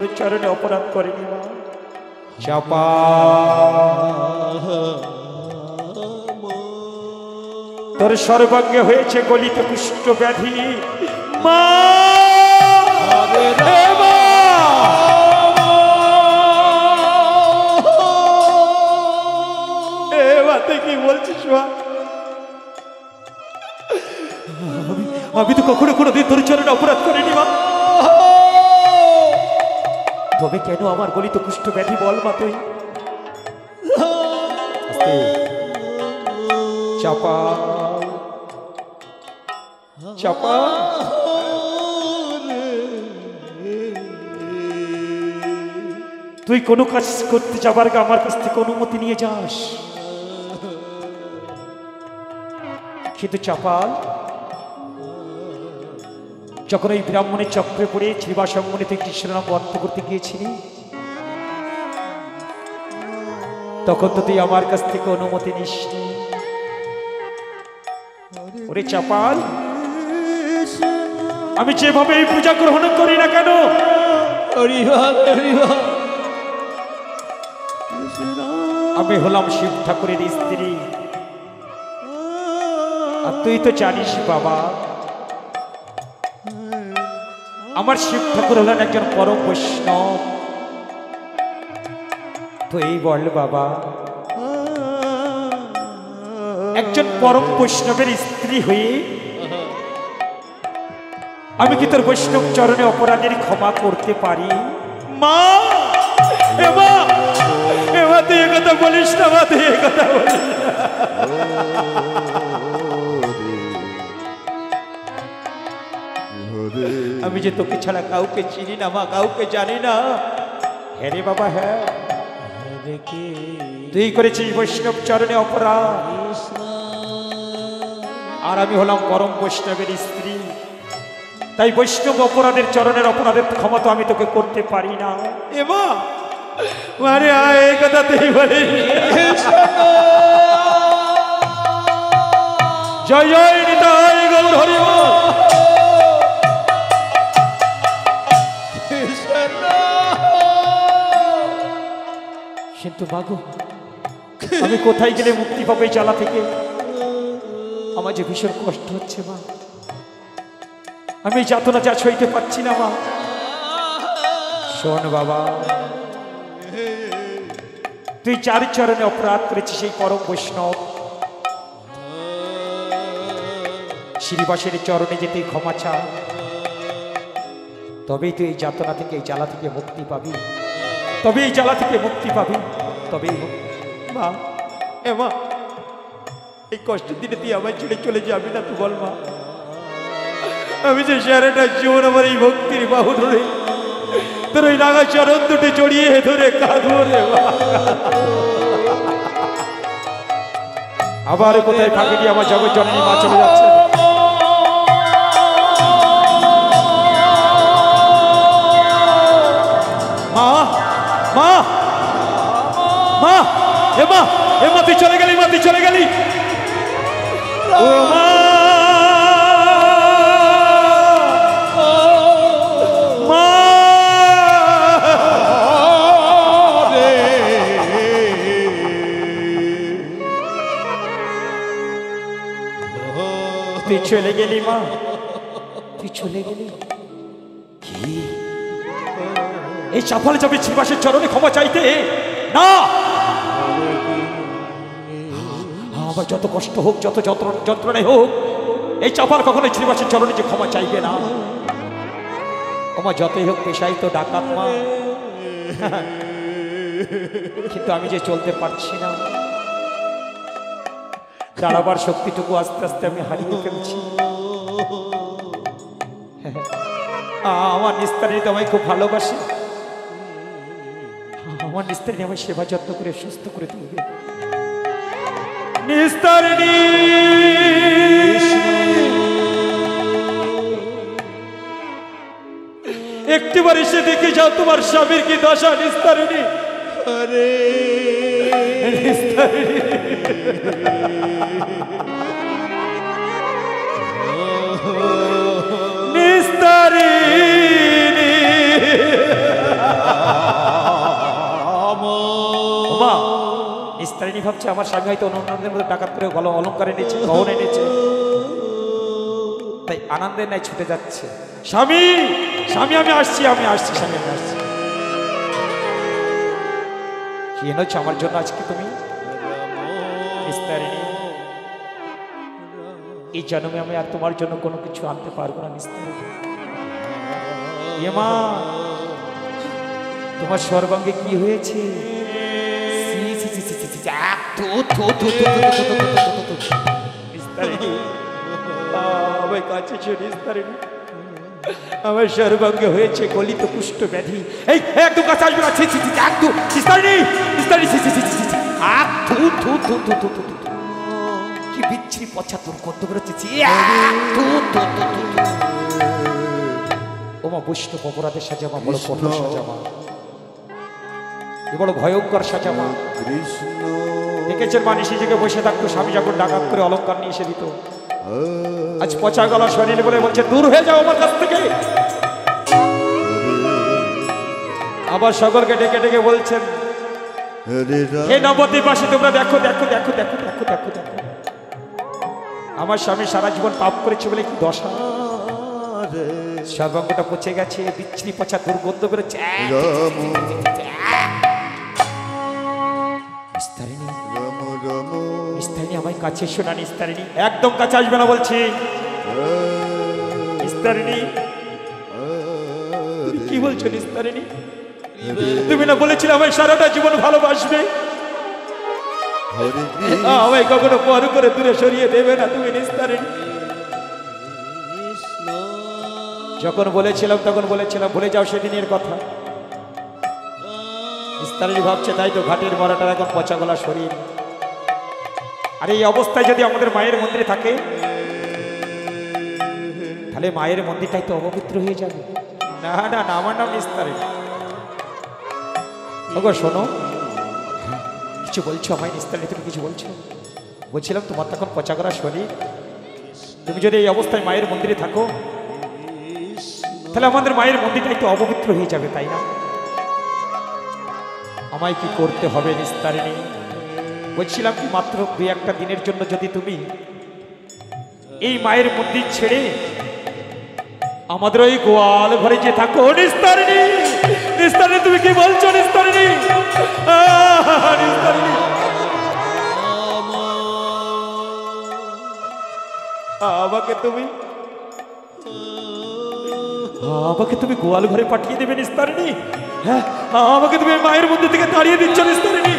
চরণে অপরাধ করেনি মা। চাপা তোর সর্বাঙ্গে হয়েছে গলিত কুষ্ঠ ব্যাধি মা। কি বলছিস মা? আমি তো কখনো কোনোদিন তোর চরণে অপরাধ করিনি মা। তবে কেন আমার গলিত কুষ্ঠ ব্যাধি বল মা তুই? চাপা চাপা তুই কোনো কাজ করতে যাবার আগে আমার কাছ থেকে অনুমতি নিয়ে যাস। কিন্তু চাপাল যখন ওই ব্রাহ্মণের চক্রে পড়ে শ্রীবাসঙ্গনে তুই কৃষ্ণনাম অর্থ করতে গিয়েছিলি, তখন তো তুই আমার কাছ থেকে অনুমতি নিসনি। ওরে চাপাল, আমি যেভাবে এই পূজা গ্রহণ করি না কেন, আমি হলাম শিব ঠাকুরের স্ত্রী। আর তুই তো জানিস বাবা, আমার শিব ঠাকুর হলেন একজন পরম বৈষ্ণব। তো এই বল বাবা, একজন পরম বৈষ্ণবের স্ত্রী হয়ে আমি কি তোর বৈষ্ণব চরণে অপরাধের ক্ষমা করতে পারি? মা এমা এমা তুই একথা বলিস না মা, তুই একথা বলিস না। আমি যে তোকে ছাড়া কাউকে চিনি না মা, কাউকে জানি না। হ্যাঁ রে বাবা, হ্যাঁ তুই করেছিস বৈষ্ণব চরণে অপরাধ, আর আমি হলাম পরম বৈষ্ণবের স্ত্রী। তাই বৈষ্ণব অপরাধের চরণের অপরাধের ক্ষমা তো আমি তোকে করতে পারি না। এমা মারে আয়, এই কথা তুই বলিস। জয় জয় নিতাই গৌর হরি বল। কিন্তু মাগো, আমি কোথায় গেলে মুক্তি পাবো এই জ্বালা থেকে? আমার যে ভীষণ কষ্ট হচ্ছে মা, আমি যাতনা যা সইতে পারছি না মা। শোন বাবা, তুই যার চরণে অপরাধ করেছিস সেই পরম বৈষ্ণব শ্রীবাসের চরণে যে তুই ক্ষমা চা, তবেই তুই এই যাতনা থেকে, এই জ্বালা থেকে মুক্তি পাবি। তবে এই জ্বালা থেকে মুক্তি পাবি, তবেই মা। এ মা, এই কষ্টের দিনে তুই আমায় ছেড়ে চলে যাবি না? তুই বল মা, আমি যে সারাটা জীবন আমার এই ভক্তির বাহু ধরে তোর ওই রাঙা চরণ দুটি জড়িয়ে ধরে কাঁদবো রে মা। আবার কোথায় ফাঁকি দিয়ে আমার জগৎ জননী মা চলে যাচ্ছে। মা মা মা, এ মা, এ মা তুই চলে গেলি, মা তুই চলে গেলি। ও মা মা রে, তুই চলে গেলি মা, তুই চলে গেলি। কি এই চাপাল যাবে শ্রীবাসের চরণে ক্ষমা চাইতে? না, আমার যত কষ্ট হোক, যত যন্ত্রণায় হোক, এই চাপাল কখনো শ্রীবাসের চরণে যে ক্ষমা চাইবে না। আমার যতই হোক পেশাই তো ডাকাত মা, কিন্তু আমি যে চলতে পারছি না, দাঁড়াবার শক্তিটুকু আস্তে আস্তে আমি হারিয়ে ফেলছি। আমার নিস্তারিণী তো আমায় খুব ভালোবাসে, আমার নিস্তারিণী আমার সেবা যত্ন করে সুস্থ করে তুলবে। নিস্তারিণী একটিবার এসে দেখে যাও তোমার স্বামীর কি দশা। নিস্তারিণী, আরে নিস্তারিণী, নিস্তারিণী ভাবছে আমার স্বামী হয়তো অন্যদের মধ্যে ডাকাত করে অলঙ্কার এনেছে, গহন এনেছে, তাই আনন্দের নাই ছুটে যাচ্ছে। স্বামী স্বামী আমি আসছি, আমি আসছি, স্বামী আমি আসছি। কি এনেছো আমার জন্য আজকে তুমি? নিস্তারিণী, এই জন্মে আমি আর তোমার জন্য কোনো কিছু আনতে পারবো না নিস্তারিণী। মা, তোমার সর্বাঙ্গে কি হয়েছে? আমার সর্বাঙ্গে হয়েছে গলিত কুষ্ঠ ব্যাধি। এই একদম কাছে আসবে না, একদম কি বিচ্ছিরি পচা তোর কত বেরোচ্ছে। ওমা বৈষ্ণব অপরাধের সাজামা, বড় কঠোর সাজামা, বড় ভয়ঙ্কর সাজামা। দেখেছেন মানুষ নিজেকে বসে থাকতো, স্বামী যখন ডাকাত করে অলঙ্কার নিয়ে এসে দিত। আজ পচা গলা শরীর বলে বলছে দূর হয়ে যাও আমার কাছ থেকে। আবার সকলকে ডেকে ডেকে বলছেন হে নবদ্বীপবাসী, তোমরা দেখো দেখো দেখো দেখো দেখো দেখো দেখো, আমার স্বামী সারা জীবন পাপ করেছে বলে কি দশা। সর্বাঙ্গটা পচে গেছে, বিচ্ছিরি পচা দুর্গন্ধ বেরোচ্ছে। নিস্তারিণী আমায় কাছে এসো না নিস্তারিণী, একদম কাছে আসবে না বলছি। নিস্তারিণী কি বলছো নিস্তারিণী? তুমি না বলেছিলে আমায় সারাটা জীবন ভালোবাসবে, আমায় কখনো পর করে দূরে সরিয়ে দেবে না তুমি নিস্তারিণী। যখন বলেছিলাম তখন বলেছিলাম ভুলে যাও সেদিনের কথা। নিস্তারিণী ভাবছে তাই তো ঘাটের মরাটার এখন পচা গলা শরীর। আর এই অবস্থায় যদি আমাদের মায়ের মন্দিরে থাকে তাহলে মায়ের মন্দিরটাই তো অপবিত্র হয়ে যাবে। না না না, আমার নাম নিস্তারিণী। ওগো শোনো, কিছু বলছো আমায় নিস্তারিণী? তুমি কিছু বলছো? বলছিলাম তোমার তখন পচা গলা শরীর, তুমি যদি এই অবস্থায় মায়ের মন্দিরে থাকো তাহলে আমাদের মায়ের মন্দিরটাই তো অপবিত্র হয়ে যাবে, তাই না? আমায় কি করতে হবে নিস্তারিণী? বলছিলাম কি মাত্র 2-1 দিনের জন্য যদি তুমি এই মায়ের মন্দির ছেড়ে আমাদের ওই গোয়াল ঘরে যে থাকো। নিস্তারিণী, নিস্তারিণী তুমি কি বলছো নিস্তারিণী? নিস্তারিণী আমাকে তুমি গোয়াল ঘরে পাঠিয়ে দেবে নিস্তারিণী? হ্যাঁ, আমাকে তুমি মায়ের মন্দির থেকে তাড়িয়ে দিচ্ছ নিস্তারিণী?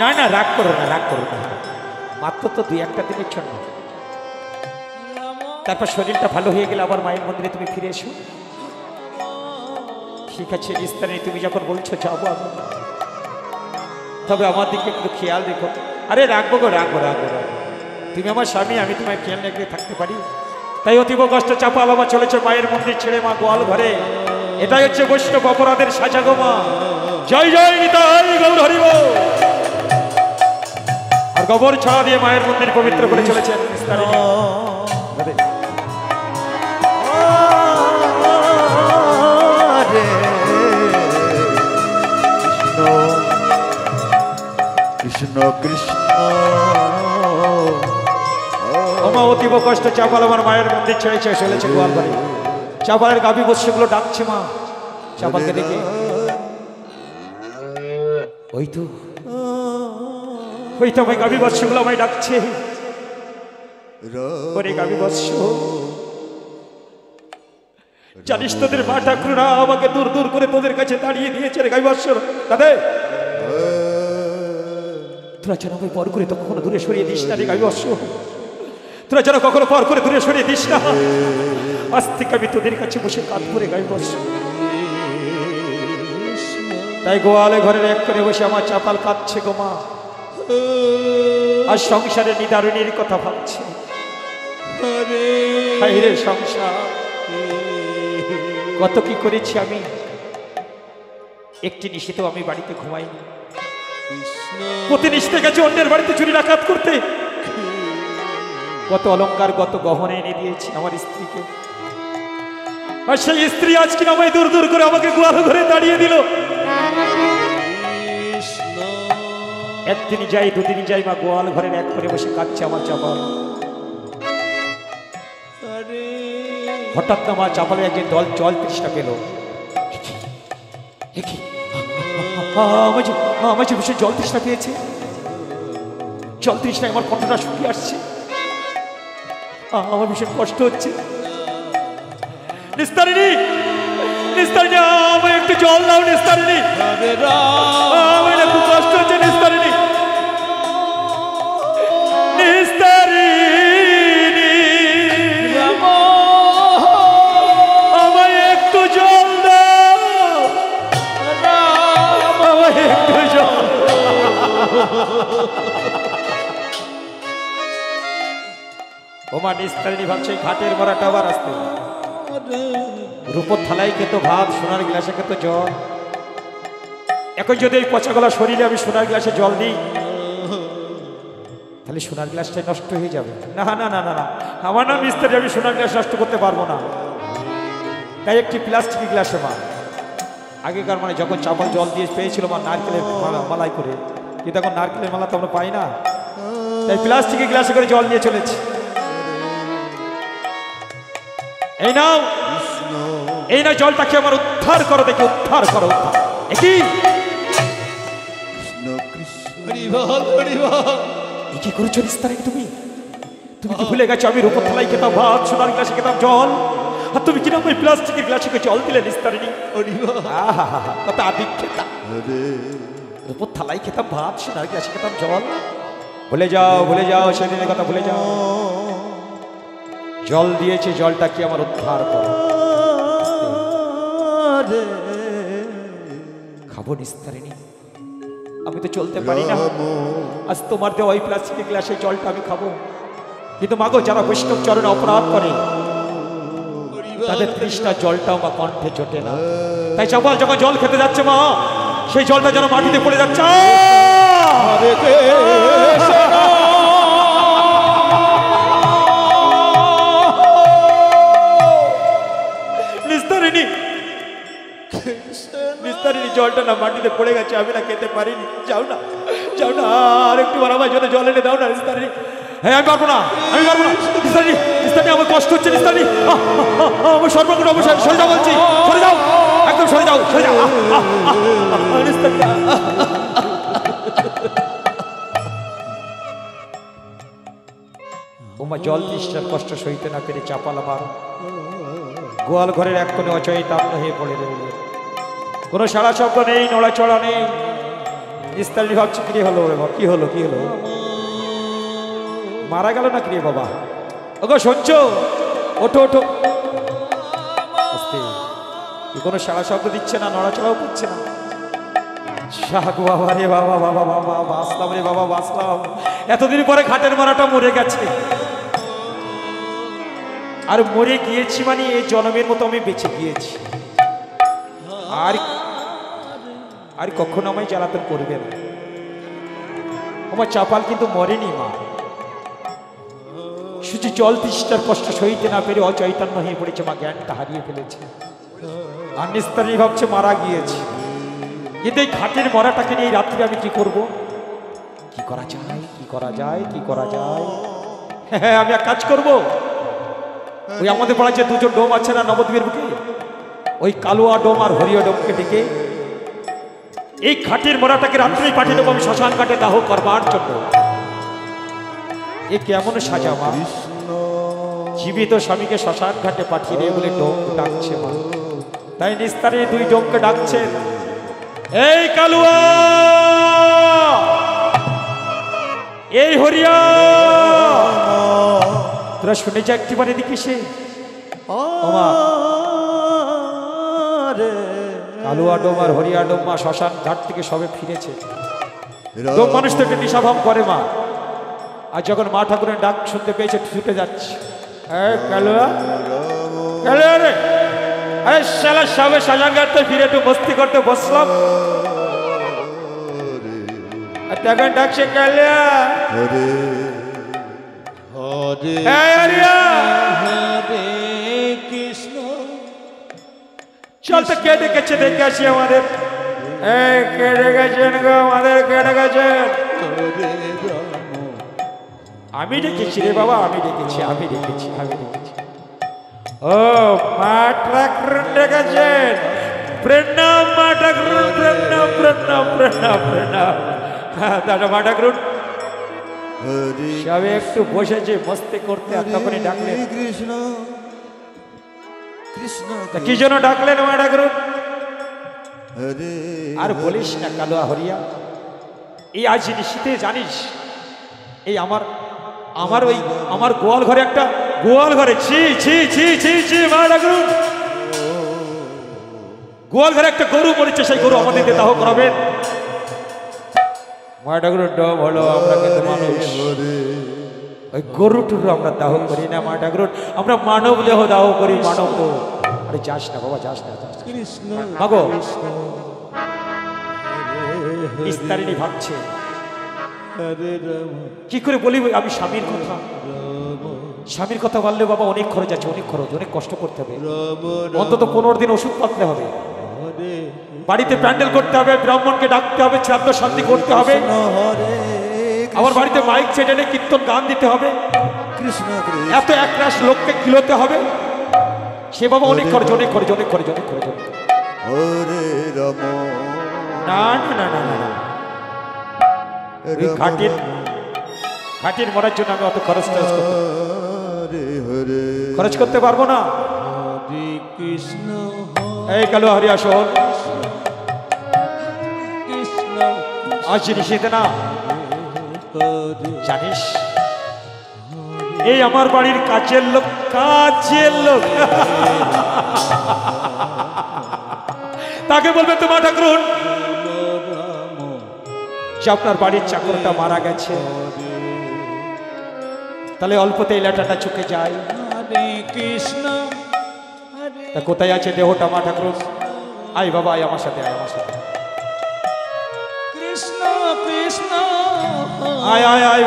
না না, রাগ করো না, রাগ করো না, মাত্র তো 2-1 দিনের জন্য। তারপর শরীরটা ভালো হয়ে গেলে আবার মায়ের মন্দিরে তুমি ফিরে এসো। ঠিক আছে নিস্তারিণী, তুমি যখন বলছো যাবো আমি, তবে আমার দিকে একটু খেয়াল রেখো। আরে রাখবো গো, রাখবো রাখবো রাখবো, তুমি আমার স্বামী, আমি তোমায় খেয়াল রেখে থাকতে পারি। তাই অতীব কষ্ট চাপা বাবা চলেছে মায়ের মন্দির ছেড়ে মা গোয়াল ঘরে। এটাই হচ্ছে বৈষ্ণব অপরাধের সাজা গো মা। জয় জয় নিতাই গৌর হরি বল। আর গোবর ছড়া দিয়ে মায়ের মন্দির পবিত্র করে চলেছেন নিস্তারিণী। কৃষ্ণ কৃষ্ণ ওমা অতীব কষ্ট চাপাল আমার মায়ের মন্দির ছেড়ে চলেছে গোয়াল ঘরে। চাপালের গাভী বৎসগুলো ডাকছে মা চাপালকে দেখে। ওই তো আমার গাভী বৎসগুলো আমায় ডাকছে। ওরে গাভী বৎস, জানিস তোদের মা ঠাকুররা আমাকে দূর দূর করে তোদের কাছে দাঁড়িয়ে দিয়েছে রে গাভী বৎস। দাদা তোরা যেন আমায় পর করে তো কখনো দূরে সরিয়ে দিস না রে গাভী বৎস, তোরা যেন কখনো পর করে দূরে সরিয়ে দিস না। আজ থেকে আমি তোদের কাছে বসে কাঁদ করে গাভী বৎস। তাই গোয়ালে ঘরের এক করে বসে আমার চাপাল কাঁদছে গো মা। আর সংসারে নিদারুণীর কথা ভাবছে। হায় রে সংসার, কত কি করেছি আমি। একটি নিশীতেও আমি বাড়িতে ঘুমাইনি। প্রতি নিশীতে গেছে অন্যের বাড়িতে চুরি ডাকাত করতে। কত অলংকার কত গহনা এনে দিয়েছি আমার স্ত্রীকে। আর সেই স্ত্রী আজ কিনা আমায় দূর দূর করে আমাকে গোয়াল ঘরে দাঁড়িয়ে দিল। একদিন যাই দুদিন যাই মা গোয়াল ঘরের এক করে বসে কাঁদছে আমার চাপাল। হঠাৎ না মা চাপালে একদিন জল তৃষ্ণা পেল। আমার যে ভীষণ জল তৃষ্ণা পেয়েছে, জল তৃষ্ণায় আমার কণ্ঠটা শুকিয়ে আসছে, আমার ভীষণ কষ্ট হচ্ছে। নিস্তারিণী, নিস্তারিণী, আমায় একটু জল দাও নিস্তারিণী, আমার একটু কষ্ট হচ্ছে নিস্তারিণী, নিস্তারিণী, আমায় একটু জল দাও, আমায় একটু জল। ওমা নিস্তারিণী ভাবছে ঘাটের মরাটা আবার আসতে, রূপোর থালায় খেতো ভাত, সোনার গ্লাসে খেতো জল। এখন যদি এই পচা গলা শরীরে আমি সোনার গ্লাসে জল দিই, তাহলে সোনার গ্লাসটাই নষ্ট হয়ে যাবে। না না না না না, আমার নাম মিস্ত্রি, আমি সোনার গ্লাস নষ্ট করতে পারবো না। তাই একটি প্লাস্টিকের গ্লাসে মা, আগেকার মানে যখন চাপাল জল দিয়ে পেয়েছিল মা নারকেলের মালাই করে, কিন্তু এখন নারকেলের মালা তো আমরা পাই না, তাই প্লাস্টিকের গ্লাসে করে জল নিয়ে চলেছি। এই নাও, এই না জলটাকে আমার উদ্ধার করো, দেখি উদ্ধার করো, উদ্ধার। একই কি করেছো নিস্তারিণী তুমি? তুমি কি ভুলে গেছো আমি রূপোর থালায় খেতাম ভাত, সোনার গ্লাসে খেতাম জল, আর তুমি কিনা ওই প্লাস্টিকের গ্লাসে জল দিলে নিস্তারিণী? কত আদিক্ষেতা! রূপোর থালায় খেতাম ভাত, সোনার গ্লাসে খেতাম জল। ভুলে যাও, ভুলে যাও, সেদিনের কথা ভুলে যাও। জল দিয়েছে, জলটা কি আমার উদ্ধার করো। খাবো নিস্তারিণী, আমি তো চলতে পারি না, আজ তোমার দেওয়া ওই প্লাস্টিকের গ্লাসে জলটা আমি খাবো। কিন্তু মাগো, যারা বৈষ্ণব চরণে অপরাধ করে তাদের তৃষ্ণা জলটাও মা কণ্ঠে জোটে না। তাই চাপাল যখন জল খেতে যাচ্ছে মা, সেই জলটা যেন মাটিতে পড়ে যাচ্ছে। নিস্তারিণী, নিস্তারিণী, জলটা না মাটিতে পড়ে গেছে, আমি না খেতে পারিনি। যাও না, যাও না, আর একটু আমার জন্য জল এনে দাও না নিস্তারিণী। হ্যাঁ, আমি পারবো না, আমি পারবো না নিস্তারিণী, নিস্তারিণী, আমার কষ্ট হচ্ছে নিস্তারিণী, আমার সর্বগুণ অবশ্যই সরে যাও বলছি, সরে যাও, একদম সরে যাও, সরে যাও নিস্তারিণী। ওমা জল তৃষ্ণার কষ্ট সইতে না পেরে চাপাল আমার গোয়াল ঘরের এক কোণে অচৈতন্য হয়ে পড়ে রইল। কোনো সাড়া শব্দ নেই, নড়াচড়া নেই। নিস্তারিণী ভাবছে কি হলো রে বাবা, কি হলো, কি হলো, মারা গেল না কি রে বাবা? ওগো শুনছো, ওঠো ওঠো। কোনো সাড়া শব্দ দিচ্ছে না, নড়াচড়াও করছে না। শাক বাবা রে বাবা, বাবা বাবা বাঁচলাম রে বাবা, বাঁচলাম। এতদিন পরে ঘাটের মারাটা মরে গেছে, আর মরে গিয়েছি মানে এই জন্মের মতো আমি বেঁচে গিয়েছি। আর আর কখনো আমায় জ্বালাতন করবে না। আমার চাপাল কিন্তু মরেনি মা, শুধু জল তৃষ্ণার কষ্ট সইতে না পেরে অচৈতন্য হয়ে পড়েছে মা, জ্ঞানটা হারিয়ে ফেলেছে। আর নিস্তারিণী ভাবছে মারা গিয়েছে। কিন্তু এই ঘাটের মরাটাকে নিয়ে এই রাত্রে আমি কি করব? কি করা যায়, কি করা যায়, কি করা যায়? হ্যাঁ, আমি এক কাজ করব। ওই আমাদের পাড়ায় যে দুজন ডোম আছে না নবদ্বীপের বুকে, ওই কালুয়া ডোম আর হরিয়া ডোমকে ডেকে এই ঘাটের মরাটাকে রাত্রেই পাঠিয়ে দেবো আমি শ্মশান ঘাটে দাহ করবার জন্য। এ কেমন সাজা মা? জীবিত স্বামীকে শ্মশান ঘাটে পাঠিয়ে দেবে বলে ডোম ডাকছে মা। তাই নিস্তারিণী দুই ডোমকে ডাকছেন, এই কালুয়া, এই হরিয়া, তোরা শুনে যা একটিবার এদিকে সে। কালুয়া ডোম আর হরিয়া ডোম মা শ্মশান ঘাট থেকে সবে ফিরেছে। ডোম মানুষ তো একটা নিশাভাব করে মা, আর যখন মা ঠাকুরের ডাক শুনতে পেয়েছে ছুটে যাচ্ছে। কালুয়া, কালুয়া রে, আরে শালা সবে শ্মশান ঘাট থেকে ফিরে একটু মস্তি করতে বসলাম, আর তখন ডাকছে কালুয়া, কৃষ্ণ, চল তো কে ডেকেছে দেখে আসি আমাদের। কে ডেকেছেন গো আমাদের, কে ডেকেছেন? আমি ডেকেছি রে বাবা, আমি ডেকেছি। ও মা ঠাকুরুন ডেকেছেন। প্রণাম মা ঠাকুরুন, প্রণাম। হ্যাঁ দাদা মা ঠাকুরুন সবে একটু বসেছে মস্তি করতে, আর তখনই ডাকলেন। কৃষ্ণ কৃষ্ণ কি জন্য ডাকলেন মা ঠাকুরুন? হরে আর বলিস না কালুয়া হরিয়া, এই আজ নিশীতে জানিস এই আমার ওই আমার গোয়াল ঘরে একটা গোয়াল ঘরে ছি মা ঠাকুরুন, গোয়াল ঘরে একটা গরু মরেছে, সেই গরু আমাদেরকে দাহ করাবেন। মা ঠাকুরের ডব হলো আমরা কিন্তু মানুষ, ওই গরুটুরু আমরা দাহ করি না মা ঠাকুর, আমরা মানব দেহ দাহ করি, মানব দেহ। আরে যাস না বাবা, যাস না। মাগো ইস্তারিণী ভাবছে কি করে বলি আমি স্বামীর কথা বললে বাবা অনেক খরচ আছে, অনেক কষ্ট করতে হবে, অন্তত 15 দিন ওষুধ পাততে হবে, বাড়িতে প্যান্ডেল করতে হবে, ব্রাহ্মণকে ডাকতে হবে, শ্রাদ্ধ শান্তি করতে হবে, আবার বাড়িতে মাইক ছেড়ে কীর্তন গান দিতে হবে, এত একরাশ লোককে কিলোতে হবে, সে বাবা অনেক খরচ। না ঘাটির মরার জন্য আমি অত খরচ করতে পারবো না। এই কালু হরি আসন আজ নিষেধ না জানিস, এই আমার বাড়ির কাজের লোক তাকে বলবেন তো মা ঠাকুরুন যে আপনার বাড়ির চাকরটা মারা গেছে, তাহলে অল্পতে এই লেটাটা চুকে যায়। তা কোথায় আছে দেহটা মা ঠাকুরুন? আয় বাবা, আয় আমার সাথে, আয়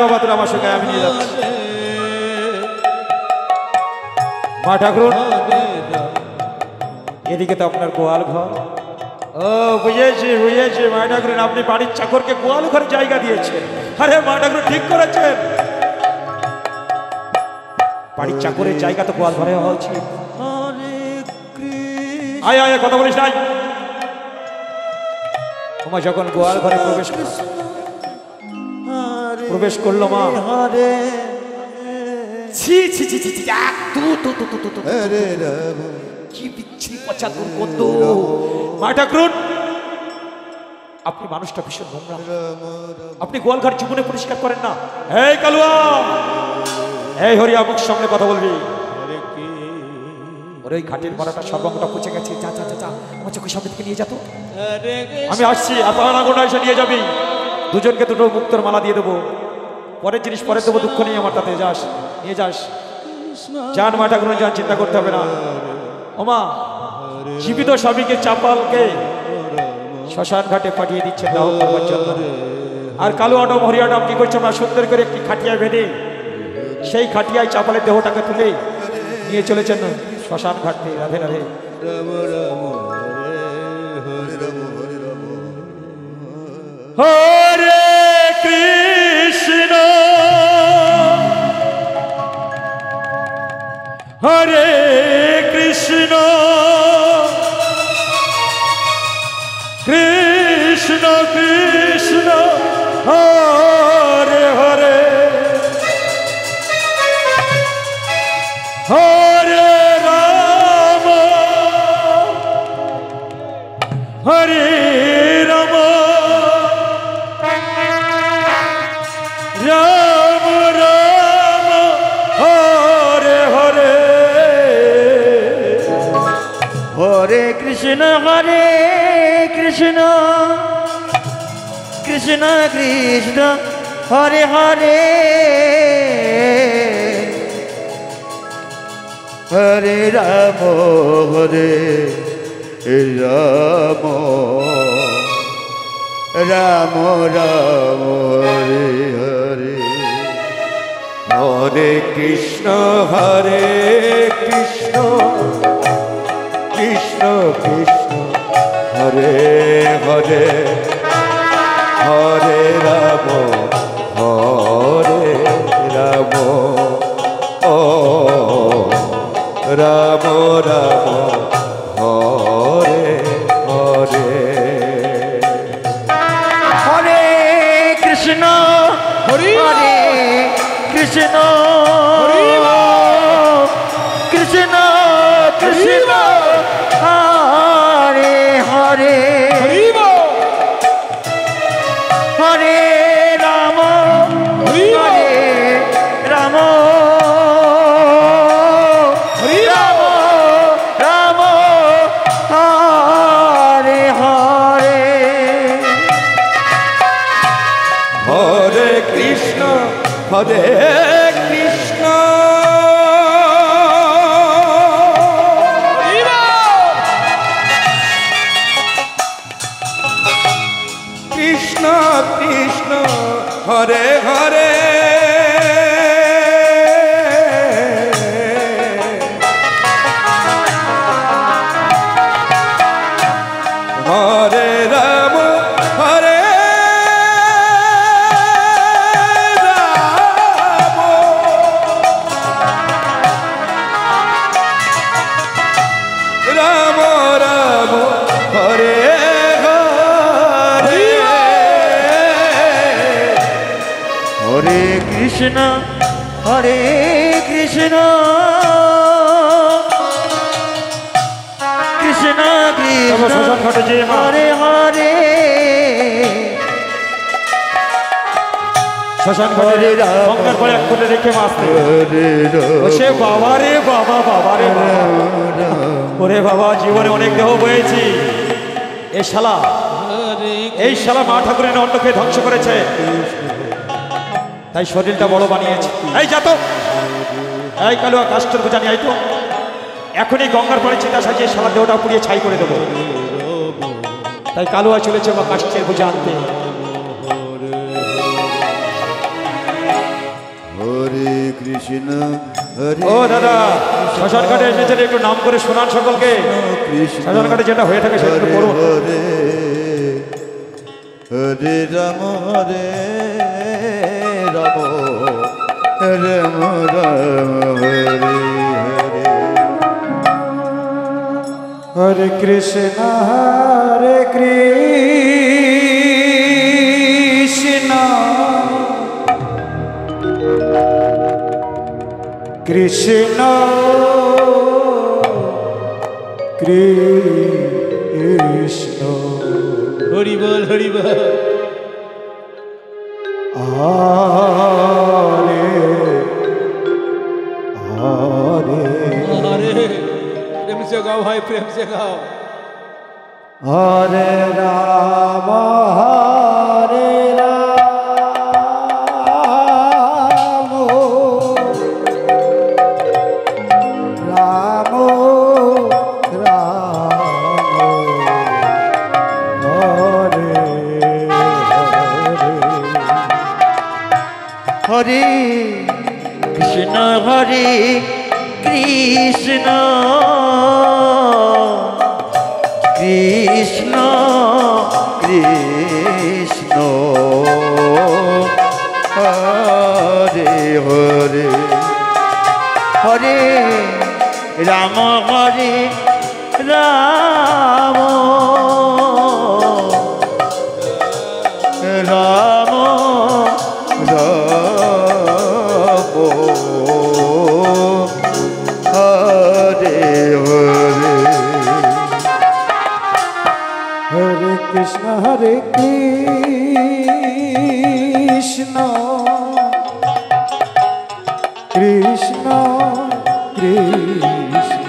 বাবা, তোর আমার সঙ্গে, আমি নিয়ে যাচ্ছি। মা ঠাকুরুন এদিকে তো আপনার গোয়াল ঘর। ও বুঝেছি মা ঠাকুরুন, আপনি বাড়ির চাকরকে গোয়াল ঘর জায়গা দিয়েছেন। আরে মা ঠাকুরুন ঠিক করেছেন, বাড়ির চাকরের জায়গা তো গোয়াল ঘরে হওয়া উচিত। আয় কথা বলিস নাই। তোমার যখন গোয়াল ঘরে প্রবেশ করলো মা, কি বিচ্ছিরি পচা দুর্গন্ধ। মা ঠাকুরুন আপনি মানুষটা ভীষণ নোংরা, আপনি গোয়ালঘর জীবনে পরিষ্কার করেন না। এই কালুয়া, এই হরিয়া মুখ সামনে কথা বলবি। ওরে ঘাটের মরাটা সর্বাঙ্গটা পচে গেছে, যা আমার চোখের সামনে থেকে নিয়ে যেত। আমি আসছি, আগুনটা এসে নিয়ে যাবি। দুজনকে দুটো মুক্তর মালা দিয়ে দেবো, পরের জিনিস পরে দেবো, দুঃখ নেই আমার তাতে। নিয়ে যাস যান মা ঠাকুর, যান, চিন্তা করতে হবে না। ওমা জীবিত স্বামীকে চাপালকে শ্মশান ঘাটে পাঠিয়ে দিচ্ছে দাহ করবার জন্য। আর কালু আডম হরিয়াডম কি করছে, আমরা সুন্দর করে একটি খাটিয়া বেঁধে সেই খাটিয়ায় চাপালের দেহটাকে তুলে নিয়ে চলেছেন শ্মশান ঘাটে। রাধে রাধে। হরে কৃষ্ণ হরে কৃষ্ণ কৃষ্ণ কৃষ্ণ হরে হরে হরে রাম হরে রাম রাম রাম হরে হরে হরে কৃষ্ণ কৃষ্ণ কৃষ্ণ হরে হরে হরে রাম রাম রাম হরে হরে হরে কৃষ্ণ কৃষ্ণ কৃষ্ণ হরে হরে হরে রাম রাম রাম হরে হরে হরে কৃষ্ণ হরি হরে কৃষ্ণ কৃষ্ণ কৃষ্ণ হরে হরে হরি হরে রাম হরি হরে রাম হরি রাম রাম হরে হরে হরে কৃষ্ণ হরে কৃষ্ণ কৃষ্ণ কৃষ্ণ হরে হরে হরে রাম হরে রাম রাম রাম হরে হরে হরে কৃষ্ণ হরে কৃষ্ণ কৃষ্ণ কৃষ্ণ হরে হরে শ্মশান ঘরে গঙ্গার পরে এক কোণে রেখে মাসতে সে বাবা রে বাবা বাবা রে ওরে বাবা জীবনে অনেক দেহ বয়েছি এই শালা মা ঠাকুরের অন্নকে ধ্বংস করেছে তাই শরীরটা বড় বানিয়েছে এই যা তো এই কালুয়া কাস্টর জানি আই তো এখনই গঙ্গার পরে চিতা সাজিয়ে শালা দেহটা পুড়িয়ে ছাই করে দেবো তাই কালুয়া চলেছে বা কাষ্টের বোঝা আনতে হরে কৃষ্ণ হরে ও দাদা শ্মশান ঘাটে এসেছেন একটু নাম করে শোনান সকলকে কৃষ্ণ শ্মশান ঘাটে যেটা হয়ে থাকে সেটা একটু করুন হরে হরে রাম হরে রাম রাম রাম হরে হরে হরে কৃষ্ণ হরে কৃষ্ণ কৃষ্ণ কৃষ্ণ হরি বল হরি বল হরে হরে अरे प्रेम से गाओ भाई प्रेम से गाओ হরে রাম হরে রাম রাম রাম হরে হরে কৃষ্ণ হরে কৃষ্ণ কৃষ্ণ কৃষ্ণ হরে হরে হরে রাম হরে রাম রাম রাম হরে হরে হরে কৃষ্ণ হরে কৃষ্ণ কৃষ্ণ কৃষ্ণ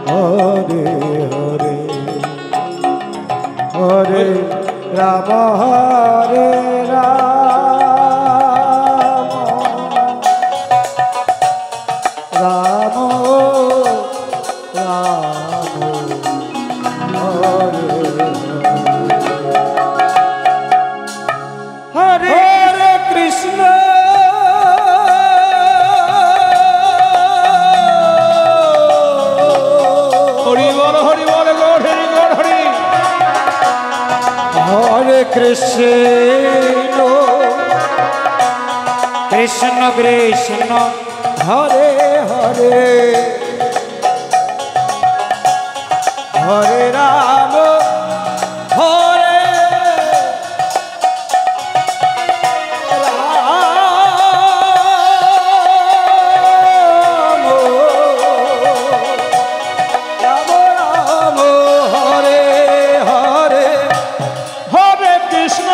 হরে হরে হরে রাম হরে রাম রাম রাম হরে হরে কৃষ্ণ हरि बोल गॉड हरि गॉड हरि হরে কৃষ্ণ কৃষ্ণ কৃষ্ণ হরে হরে হরে রাম হরে রাম রাম হরে হরে হরে কৃষ্ণ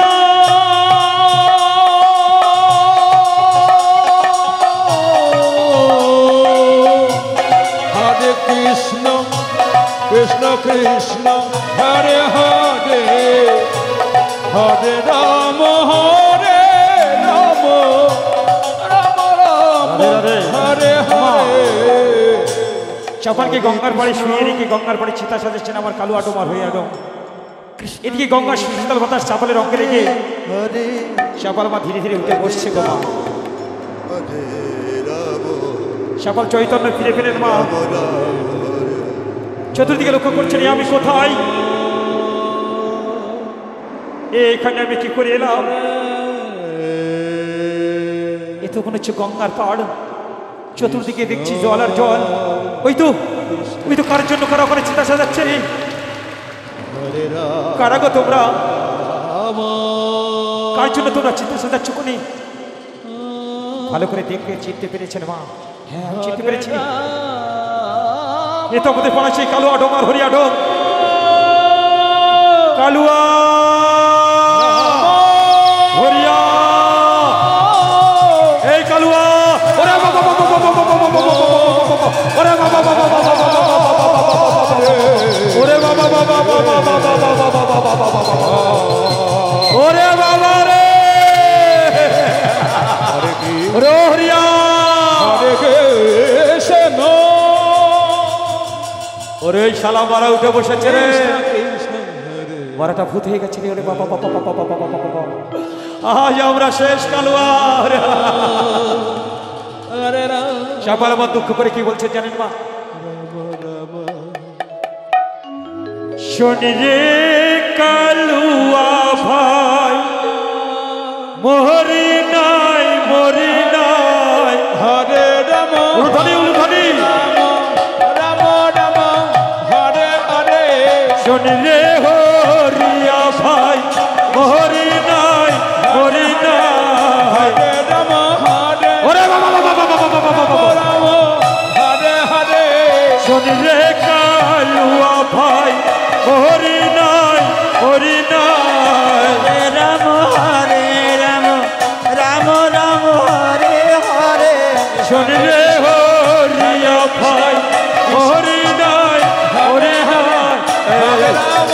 হরে কৃষ্ণ কৃষ্ণ কৃষ্ণ হরে হরে হরে রাম হরে রাম রাম রাম হরে হরে চাপানকে গঙ্গার পাড়ে শুয়ে রেখে গঙ্গার পাড়ে চিতা সাজাচ্ছেন আমার কালুয়া ডোমার হয়ে আদম। এদিকে গঙ্গার শীতল বাতাস চাপালের অঙ্কে রেখে হরে চাপাল মা ধীরে ধীরে উঠে বসছে গো মা। হরে রাম চাপাল চৈতন্য ফিরে ফেলেন মা। চতুর্দিকে লক্ষ্য করছেন আমি কোথায়, এখানে আমি কি করে এলাম? এ তো মনে হচ্ছে গঙ্গার পাড়, চতুর্দিকে দেখছি জল আর জল। ওই তো কার জন্য কারা ওখানে চিতা সাজাচ্ছে রে? কারা গো তোমরা? কার জন্য তোমরা চিতা সাজাচ্ছ কোনি? ভালো করে দেখে চিনতে পেরেছেন মা? হ্যাঁ আমি চিনতে পেরেছি, এ তো আমাদের পড়া সেই কালুয়া ডোমার হরিয়া ডোম। কালুয়া হরিয়া এই কালুয়া ওরে বাবা বাবা বাবা বাবা বাবা ওরে বাবা বাবা বাবা ওরে বাবা বাবা বাবা ওরে বাবা রে ওরে হরিয়া হরে কৃষ্ণ ওরে ওই শালা মারা উঠে বসেছে রে, কৃষ্ণ হরে মারাটা ভূত হয়ে গেছে রে। ওরে বাবা বাবা বাবা বাবা বাবা বাবা আজ আমরা শেষ কালুয়া। হরে রাম চাপাল আমার দুঃখ করে কি বলছে জানেন মা? শনি রে কালুয়া ভাই মরি নাই হরে রাম উলুধ্বনি উলুধ্বনি রাম রাম হরে হরে শনি রে হরিয়া ভাই মরি নাই হরে রাম হরে ওরে বাবা বাবা বাবা বাবা বাবা রাম হরে হরে শনি রে কালুয়া ভাই মরি নাই রাম হরে রাম রাম রাম হরে হরে শনি রে হরিয়া ভাই মরি নাই ওরে হায়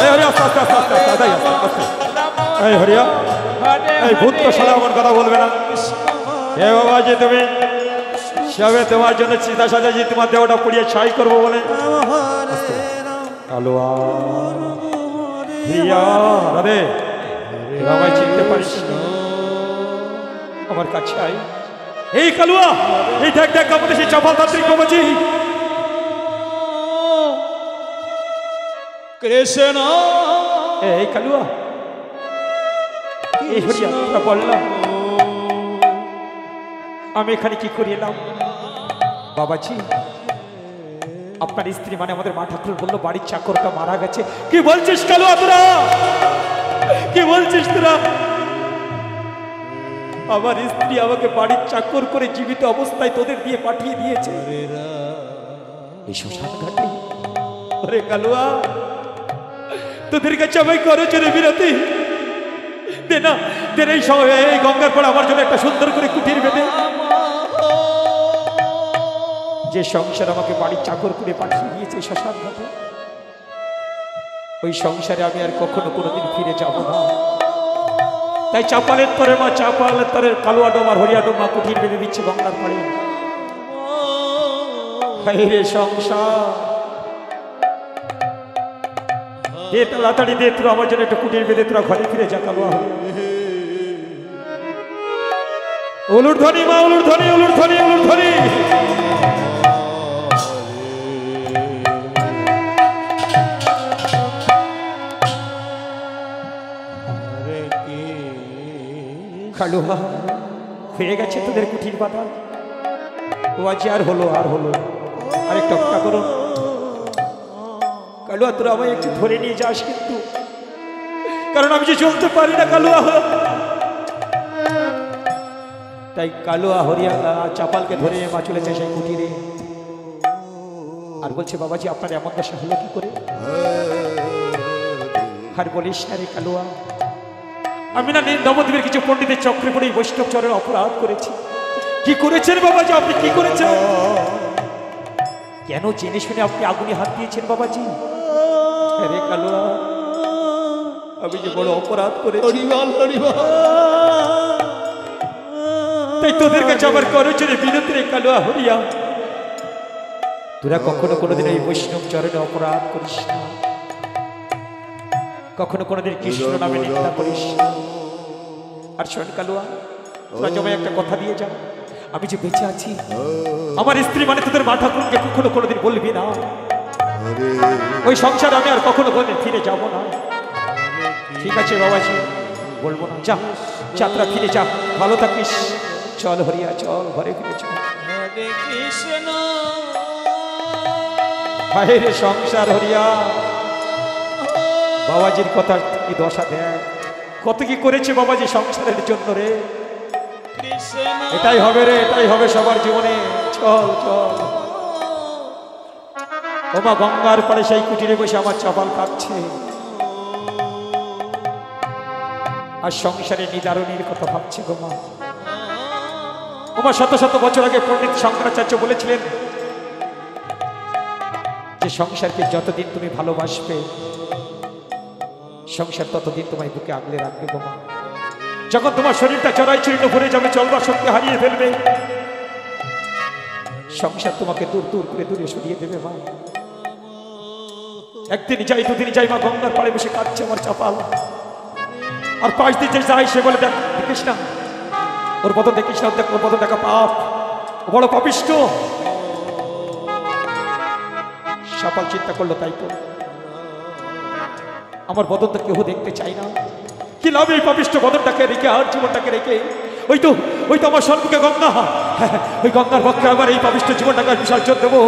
এই হরিয়া আস্তে আস্তে আস্তে আস্তে আস্তে আস্তে এই হরিয়া এই ভূত তো সারা আমার কথা বলবে না। হে বাবা যে তুমি সবে তোমার জন্য চিতা সাজাচ্ছি, তোমার দেহটা পুড়িয়ে ছাই করবো বলে। কালুয়া প্রিয়া রাধে আমায় চিনতে পারিস না, আমার কাছে আই। এই কালুয়া এই দেখ দেখ আমাদের সেই চাপাল তান্ত্রিক বাবাজি। কৃষ্ণ এই কালুয়া এই হরিয়া তোরা বললাম আমি এখানে কি করে এলাম? বাবাজি আপনার স্ত্রী মানে আমাদের মা ঠাকুর বললো বাড়ির চাকরটা মারা গেছে। কি বলছিস কালুয়া তোরা, কি বলছিস তোরা? আমার স্ত্রী আমাকে বাড়ির চাকর করে জীবিত অবস্থায় তোদের দিয়ে পাঠিয়ে দিয়েছে এই শ্মশান ঘাটে। ওরে কালুয়া তোদের কাছে আমায় করো চলে বিরতি দে না, দে এই সময় এই গঙ্গার পর আমার জন্য একটা সুন্দর করে কুটির বেঁধে। যে সংসার আমাকে বাড়ির চাকর করে পাঠিয়ে দিয়েছে শ্মশান ঘাটে, ওই সংসারে আমি আর কখনো কোনোদিন ফিরে যাব না। তাই চাপালের তরে মা, চাপালের তরে কালুয়া ডোম আর হরিয়া ডোম মা কুঠির বেঁধে দিচ্ছে গঙ্গার পাড়ে। রে সংসার দে তাড়াতাড়ি দে, তোরা আমার জন্য একটা কুটির বেঁধে তোরা ঘরে ফিরে যা কালুয়া। উলুর ধ্বনি মা, উলুর ধ্বনি, উলুর ধ্বনি, উলুর ধ্বনি। কালুয়া হয়ে গেছে তোদের কুঠির বাধা। বাবাজি আর হলো আরেকটু অপেক্ষা করুন। কালুয়া তোরা আমায় একটু ধরে নিয়ে যাস কিন্তু, কারণ আমি যে চলতে পারি না কালুয়া। তাই কালুয়া হরিয়া চাপালকে ধরে মা চলেছে সেই কুটিরে, আর বলছে বাবাজি আপনার এমন দশা হলো কি করে? আর বলিস না রে কালুয়া, আমি না নবদ্বীপের কিছু পণ্ডিতের চক্রে পড়ে বৈষ্ণব চরের অপরাধ করেছি। কি করেছেন বাবাজি আপনি, কি করেছেন? কেন জেনে শুনে আপনি আগুনে হাত দিয়েছেন বাবাজি? রে কালুয়া, আমি যে বড় অপরাধ করেছি, তাই তোদের কাছে আমার করজোরে বিনতি রে কালুয়া হরিয়া, তোরা কখনো কোনোদিন এই বৈষ্ণব চরণে অপরাধ করিস না, কখনো কোনোদিন কৃষ্ণ নামে নিন্দা করিস না। আর শোন কালুয়া, তোরা জমায় একটা কথা দিয়ে যা, আমি যে বেঁচে আছি, আমার স্ত্রী মানে তোদের মা ঠাকুরকে কখনো কোনোদিন বলবি না, ওই সংসার আমি আর কখনো কোনোদিন ফিরে যাব না। ঠিক আছে বাবাজি, বলবো না। যা যাত্রা ফিরে যা, ভালো থাকিস। চল হরিয়া চল, ঘরে ফিরে চল। হায় সংসার হরিয়া, বাবাজির কথা কি দশা দেয়, কত কি করেছে বাবাজি সংসারের জন্য রে। এটাই হবে রে, এটাই হবে সবার জীবনে। চল চল। ওমা গঙ্গার পরে সেই কুটিরে বসে আমার চাপাল কাঁদছে, আর সংসারে নিদারণীর কথা ভাবছে গো মা। ওমা শত শত বছর আগে পণ্ডিত শঙ্করাচার্য বলেছিলেন যে সংসারকে যতদিন তুমি ভালোবাসবে, সংসার ততদিন তোমায় বুকে আগলে রাখবে গো মা। যখন তোমার শরীরটা চড়াই চূর্ণ ভরে যাবে, চলবার শক্তি হারিয়ে ফেলবে, সংসার তোমাকে দূর দূর করে দূরে সরিয়ে দেবে মা। একদিন যাই দুদিন যাই মা, গঙ্গার পাড়ে বসে কাঁদছে আমার চাপাল। আর 5 দিন যে যাই সে বলে দেখিস না ওর বদন, দেখিস না ওর বদন দেখা পাপ, বড় পাপিষ্ট। চাপাল চিন্তা করলো তাই তো, আমার বদন তো কেউ দেখতে চাই না, কি লাভ এই পাপিষ্ট বদনটাকে রেখে আর জীবনটাকে রেখে। ওই তো আমার সম্মুখে গঙ্গা, ওই গঙ্গার পক্ষে আমার এই পাপিষ্ট জীবনটাকে বিসর্জন দেবো।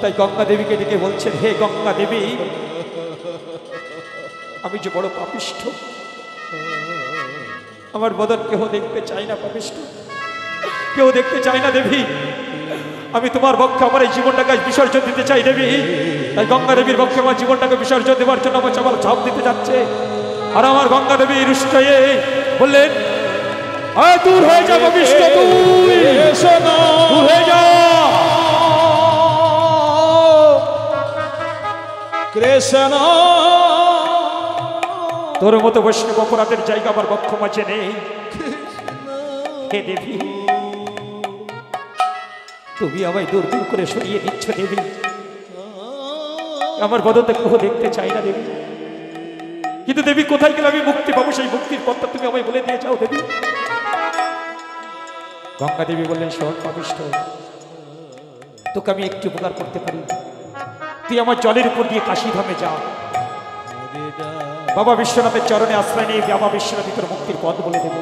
তাই গঙ্গা দেবীকে ডেকে বলছেন, হে গঙ্গা দেবী, আমি যে বড় পাপিষ্ঠ, আমার বদন কেউ দেখতে চাই না, পাপিষ্ঠ কেউ দেখতে চাই না দেবী, আমি তোমার পক্ষে আমার এই জীবনটাকে বিসর্জন দিতে চাই দেবী। তাই গঙ্গা দেবীর পক্ষে আমার জীবনটাকে বিসর্জন দেওয়ার জন্য আমার চাপাল ঝাঁপ দিতে যাচ্ছে। আর আমার গঙ্গা দেবী রুষ্ট হয়ে বললেন, দূর হয়ে যা পাপিষ্ঠ, তুই দূর হয়ে যা। কৃষ্ণ, তোর মতো বৈষ্ণব অপরাধের জায়গা আমার বক্ষ মাঝে নেই। হে দেবী, তুমি আমায় দূর দূর করে সরিয়ে দিচ্ছ দেবী, আমার বদনটা কেউ দেখতে চাই না দেবী। কিন্তু দেবী কোথায় গেলে আমি মুক্তি পাবো, সেই মুক্তির পথটা তুমি আমায় বলে দিয়ে যাও দেবী। গঙ্গা দেবী বললেন, শোন পাপিষ্ঠ, তোকে আমি একটু উপকার করতে পারি, তুই আমার জলের উপর দিয়ে কাশীধামে যা, বাবা বিশ্বনাথের চরণে আশ্রয় নিয়ে বাবা বিশ্বনাথ তোর মুক্তির পথ বলে দেবে।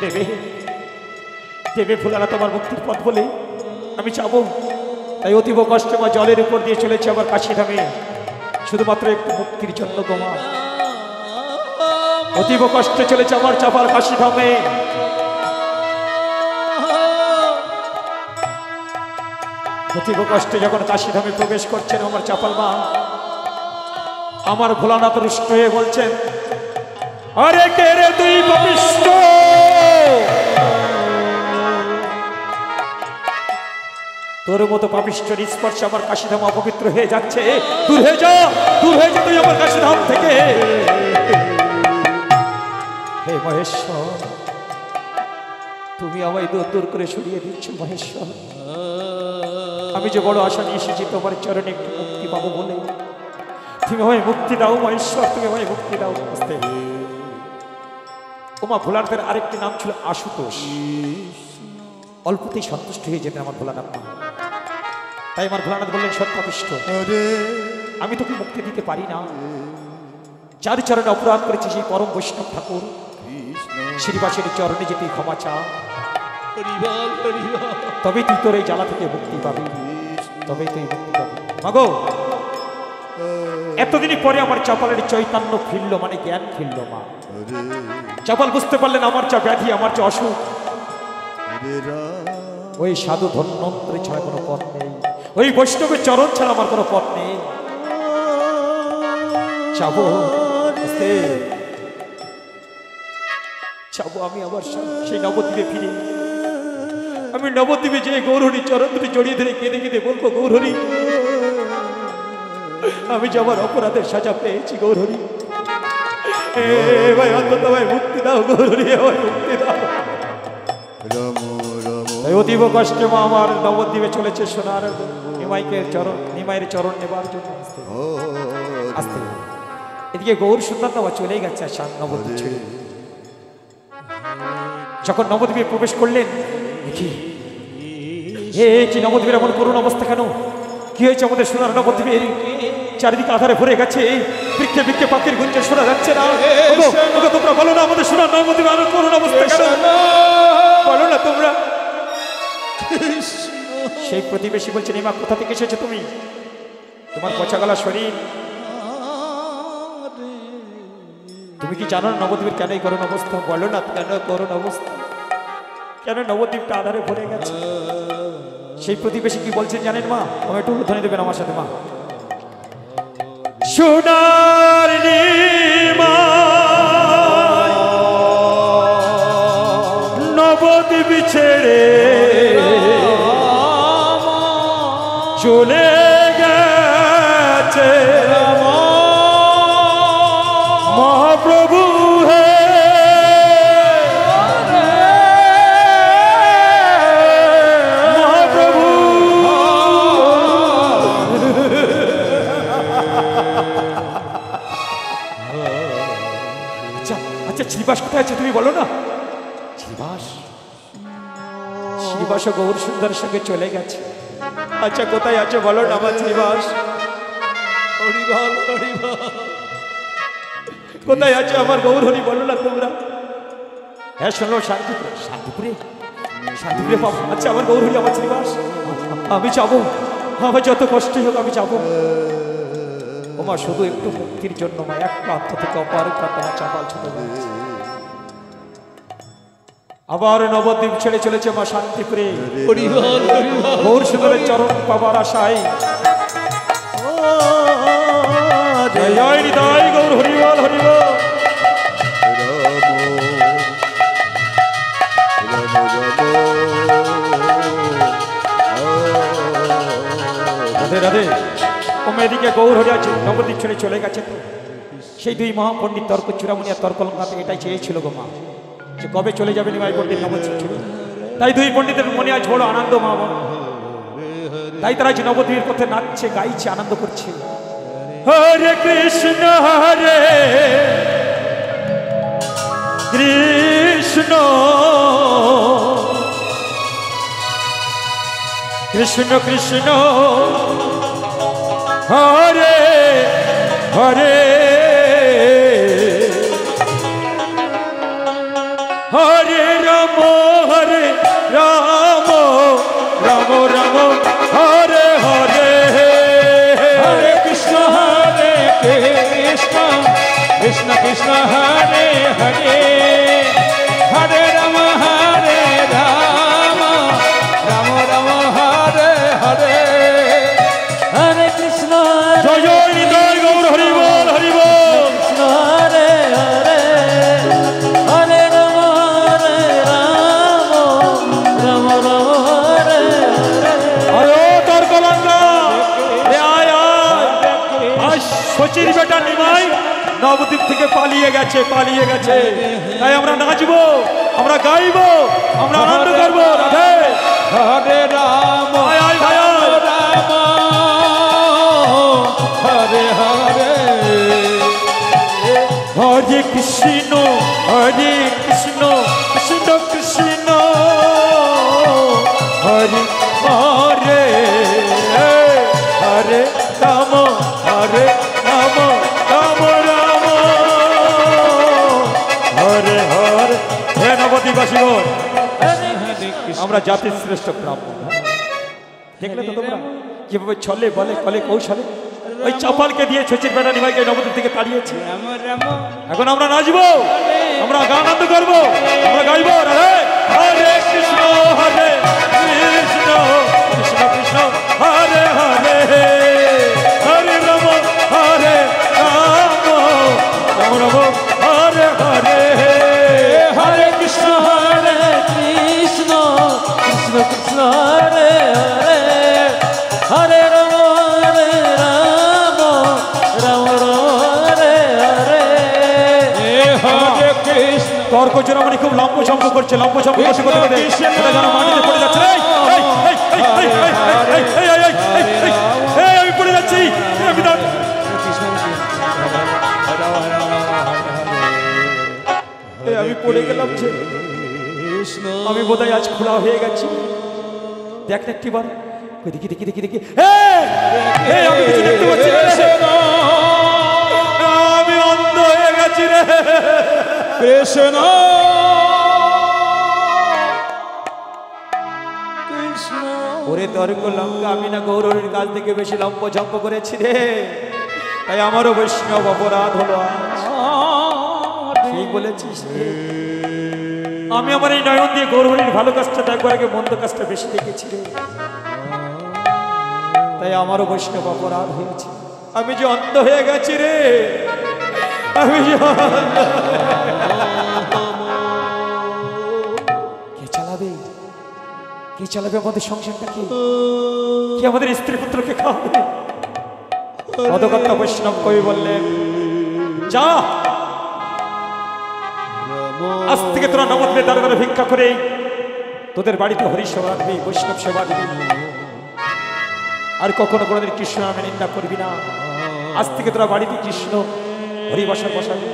দেবে দেবে ভোলানা তোমার মুক্তির পথ বলে আমি যাবো। তাই অতীব কষ্টে মা জলের উপর দিয়ে চলেছে আবার কাশীধামে, শুধুমাত্র একটু মুক্তির জন্য গোমা। অতীব কষ্টে চলেছে আমার চাপাল কাশীধামে। অতীব কষ্টে যখন কাশীধামে প্রবেশ করছেন আমার চাপাল মা, আমার ভোলানাথ রুষ্ট হয়ে বলছেন, আরে কে রে তুই পাপিষ্ঠ, তোর মতো পাপিষ্ঠের স্পর্শে আমার কাশীধাম অপবিত্র হয়ে যাচ্ছে, দূর হয়ে যা, দূর হয়ে যা তুই আমার কাশীধাম থেকে। হে মহেশ্বর, তুমি আমায় দূর দূর করে সরিয়ে দিচ্ছ মহেশ্বর। আমি যে বড় আশা নিয়ে এসেছি তোমার চরণে একটু মুক্তি পাবো বলে, তুমি আমায় মুক্তি দাও মহেশ্বর, তুমি আমায় মুক্তি দাও। ওমা ভোলানাথের আরেকটি নাম ছিল আশুতোষ। অল্পতেই সন্তুষ্ট হয়ে যেতেন আমার ভোলানাথ মা। তাই আমার ভোলানাথ বললেন, সত্যাপিষ্ট, আমি তোকে মুক্তি দিতে পারি না। যার চরণে অপরাধ করেছে সেই পরম বৈষ্ণব ঠাকুর শ্রীবাসের চরণে যেতে ক্ষমা চা। হরিবল হরিবল তবেই তুই তোর এই জ্বালা থেকে মুক্তি পাবি, তবেই তুই মুক্তি পাবি। মাগো, এতদিন পরে আমার চাপালের চৈতন্য ফিরল, মানে জ্ঞান ফিরল। মা, চাপাল বুঝতে পারলেন আমার যা ব্যাধি, আমার যা অসুখ, ওই সাধু ধন্বন্তরী ছাড়া কোনো পথ নেই, ওই বৈষ্ণবের চরণ ছাড়া আমার কোনো পথ নেই। যাবো আস্তে, যাবো আমি আবার সেই নবদ্বীপে ফিরে। আমি নবদ্বীপে যে গৌরহরি চরণ দুটি জড়িয়ে ধরে কেঁদে কেঁদে বলবো, গৌরহরি আমি যে আমার অপরাধের সাজা পেয়েছি, গৌরহরি ভাই অন্তত ভাই মুক্তি দাও, গৌরহরি ভাই মুক্তি দাও। তাই অতীব কষ্টে মা আমার নবদ্বীপে চলেছে সোনার নিমাইয়ের চরণ নেবার জন্য। আসতে এদিকে গৌর সুন্দর নবা চলে গেছে নবদ্বীপ ছেড়ে। যখন নবদ্বীপে প্রবেশ করলেন, কি নবদ্বীপের এমন করুণ অবস্থা কেন? কি হয়েছে আমাদের সোনার নবদ্বীপের? চারিদিকে আধারে ভরে গেছে, বৃক্ষে বৃক্ষে পাখির গুঞ্জন শোনা যাচ্ছে না। তোমরা বলো না আমাদের সোনার নবদ্বীপে এমন করুণ অবস্থা কেন? বলো না তোমরা। সেই প্রতিবেশী বলছে, নিমা কোথা থেকে এসেছো তুমি? তোমার পচা গলা শরীর, তুমি কি জানো না নবদ্বীপের কেন এই করুণ অবস্থা? বলো না কেন করুণ অবস্থা, কেন নবদ্বীপটা আধারে ভরে গেছে? সেই প্রতিবেশী কি বলছেন জানেন মা? আমি একটু ধ্বনি দেবেন আমার সাথে মা। সোনার নবদ্বীপ ছেড়ে চলে গেছে মহাপ্রভু হে, মহাপ্রভু। আচ্ছা আচ্ছা, শ্রীবাস কোথায় আছে তুমি বলো না? শ্রীবাস গৌর সুন্দরের সঙ্গে চলে গেছে। আচ্ছা কোথায় আছে বলো না আমার শ্রীবাস? হরিবল হরিবল কোথায় আছে আমার গৌরহরি বলো না তোমরা? হ্যাঁ শোনো, শান্তিপুরে শান্তিপুরে শান্তিপুরে পাবো। আচ্ছা আমার গৌরহরি, আমার শ্রীবাস, আমি যাবো, আমার যত কষ্টই হোক আমি যাবো। ওমা শুধু একটু মুক্তির জন্য মা, এক প্রান্ত থেকে অপার প্রান্ত আমার চাপাল ছুটে যাচ্ছে। আবার নবদ্বীপ ছেড়ে চলেছে মা শান্তিপুরে, হরিবল হরিবল গৌর সুন্দরের চরণ পাবার আশায়। জয় হৃদয় গৌর হরিবল হরিবল। রাধে রাধে। ওমা এদিকে গৌর হরি আছে, নবদ্বীপ ছেড়ে চলে গেছে। তো সেই দুই মহাপণ্ডিত তর্ক চূড়ামণি আর তর্কলঙ্কাতে এটাই চেয়েছিল গো মা, যে কবে চলে যাবে নিমাই পণ্ডিত নবদ্বীপ ছেড়ে। তাই দুই পণ্ডিতের মনে আজ বড় আনন্দ মা বাবা। তাই তারা যে নবদ্বীপের পথে নাচছে, গাইছে, আনন্দ করছে। হরে কৃষ্ণ হরে কৃষ্ণ কৃষ্ণ কৃষ্ণ হরে হরে হরে রাম রাম রাম রাম হরে হরে হরে কৃষ্ণ কৃষ্ণ কৃষ্ণ হরে হরে হরে রাম রাম রাম হরে হরে হরে কৃষ্ণ জয় জয় হৃদয় গৌর হরিবল হরিবল। কৃষ্ণ হরে হরে হরে রাম রাম হরে আরে তোর কলঙ্কা আয় আয় আয়, শচীর বেটা নিমাই নবদ্বীপ থেকে পালিয়ে গেছে, পালিয়ে গেছে। তাই আমরা নাচবো, আমরা গাইবো, আমরা আনন্দ করবো। রাধে হরে রাম আয় আয় ভাই আয়। রাম হরে হরে হরে কৃষ্ণ কৃষ্ণ কৃষ্ণ হরে হরে হরে রাম রাম রাম রাম হরে হরে। হে নবদ্বীপবাসীগণ, হরে জাতির শ্রেষ্ঠ ব্রাহ্মণ। দেখলে তো তোমরা কিভাবে ছলে বলে কলে কৌশলে ওই চাপালকে দিয়ে ছচির বেটা নিমাইকে নবদ্বীপ থেকে তাড়িয়েছে। এখন আমরা নাচবো, আমরা গান আনন্দ করবো, আমরা গাইবো হরে হরে কৃষ্ণ হরে কৃষ্ণ কৃষ্ণ কৃষ্ণ হরে হরে হরে রাম হরে রাম রাম রাম হরে হরে হরে কৃষ্ণ হরে কৃষ্ণ কৃষ্ণ কৃষ্ণ হরে হরে হরে রাম রাম রাম হরে হরে হরে কৃষ্ণ। তর্ক জোড়ামণি খুব লম্ব সম্প করছে, লম্ব সম্প করতে করতে করতে এটা যেন মাটিতে পড়ে যাচ্ছে। আমি পড়ে যাচ্ছি, আমি পড়ে গেলাম যে আমি বোধহয় আজ খোলা হয়ে গেছি। দেখ না একটিবার, দেখি দেখি দেখি দেখি আমি কিছু দেখতে পাচ্ছি না, আমি অন্ধ হয়ে গেছি রে কৃষ্ণ কৃষ্ণ। ওরে তর্ক লঙ্কা, আমি না গৌরবের কাছ থেকে বেশি লম্ব ঝম্প করেছি রে, তাই আমারও বৈষ্ণব অপরাধ হলো আজ। ঠিক বলেছিস রে। আমি আমার এই নয়ন দিয়ে গৌরবের ভালো কাজটা দেখবার আগে মন্দ কাজটা বেশি দেখেছি রে, তাই আমারও বৈষ্ণব অপরাধ হয়েছে। আমি যে অন্ধ হয়ে গেছি রে, আমি যে কে চালাবে, কে চালাবে আমাদের সংসারটাকে, কি আমাদের স্ত্রী পুত্রকে খাওয়াবে? পদকর্তা বৈষ্ণব কবি বললেন, যা আজ থেকে তোরা নবদ্বীপে দ্বারে দ্বারে ভিক্ষা করে তোদের বাড়িতে হরি সেবা দিবি, বৈষ্ণব সেবা দিবি, আর কখনো কোনোদিন কৃষ্ণ নামে নিন্দা করবি না। আজ থেকে তোরা বাড়িতে কৃষ্ণ হরি বসার বসাবি,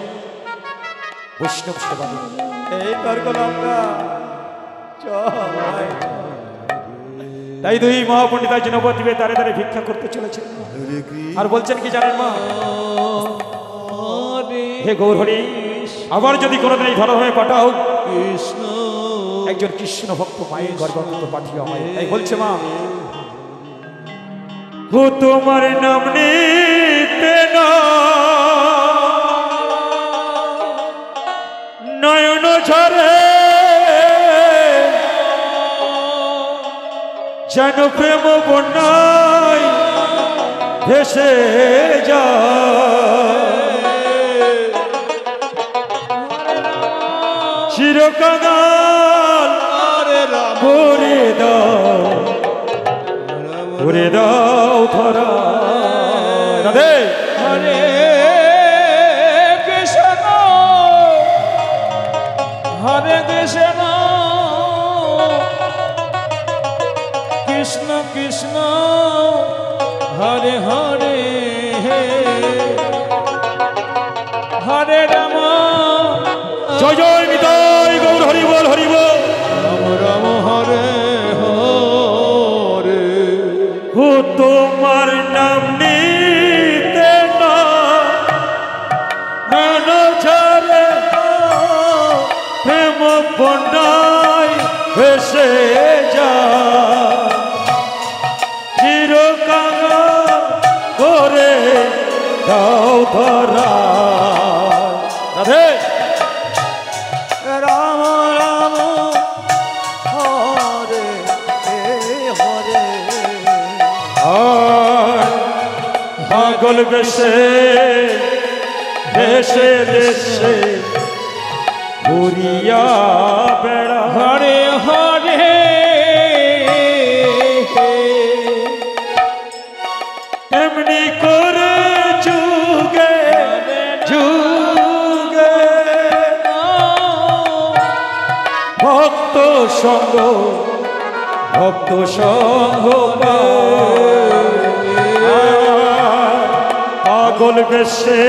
বৈষ্ণব সেবা দিবি। এই তর্ক লঙ্কা তাই দুই মহাপণ্ডিত আজ নবদ্বীপে দ্বারে দ্বারে ভিক্ষা করতে চলেছে, আর বলছেন কি জানেন মা, হে গৌর হরি, আবার যদি কোনোদিন এই ধরাধামে পাঠাও কৃষ্ণ একজন কৃষ্ণ ভক্ত মায়ের গর্ভবন্ত পাঠিয়ে হয়। তাই বলছে মা, ও তোমার নাম নিতে না নয়ন ঝরে, যেন প্রেম বন্যায় ভেসে যায়, চিরকাল করে দাও, করে দাও ধরা। রাধে হরে কৃষ্ণ হরে কৃষ্ণ কৃষ্ণ কৃষ্ণ হরে হরে হরে রাম জয় জয় নিতাই গৌর হরি বল, হরি বল। রাম রাম হরে হরে। ও তোমার নাম নিতে না নয়ন ঝরে, প্রেম বন্যায় ভেসে যায়, চিরকাল করে দাও ধরা। রাধে রাম রাম হরে হরে আর পাগল বেশে দেশে দেশে ঘুরিয়া বেড়া, হরে হরে এমনি করে যুগে যুগে ভক্ত সঙ্গ, ভক্ত সঙ্গ পাগল বেশে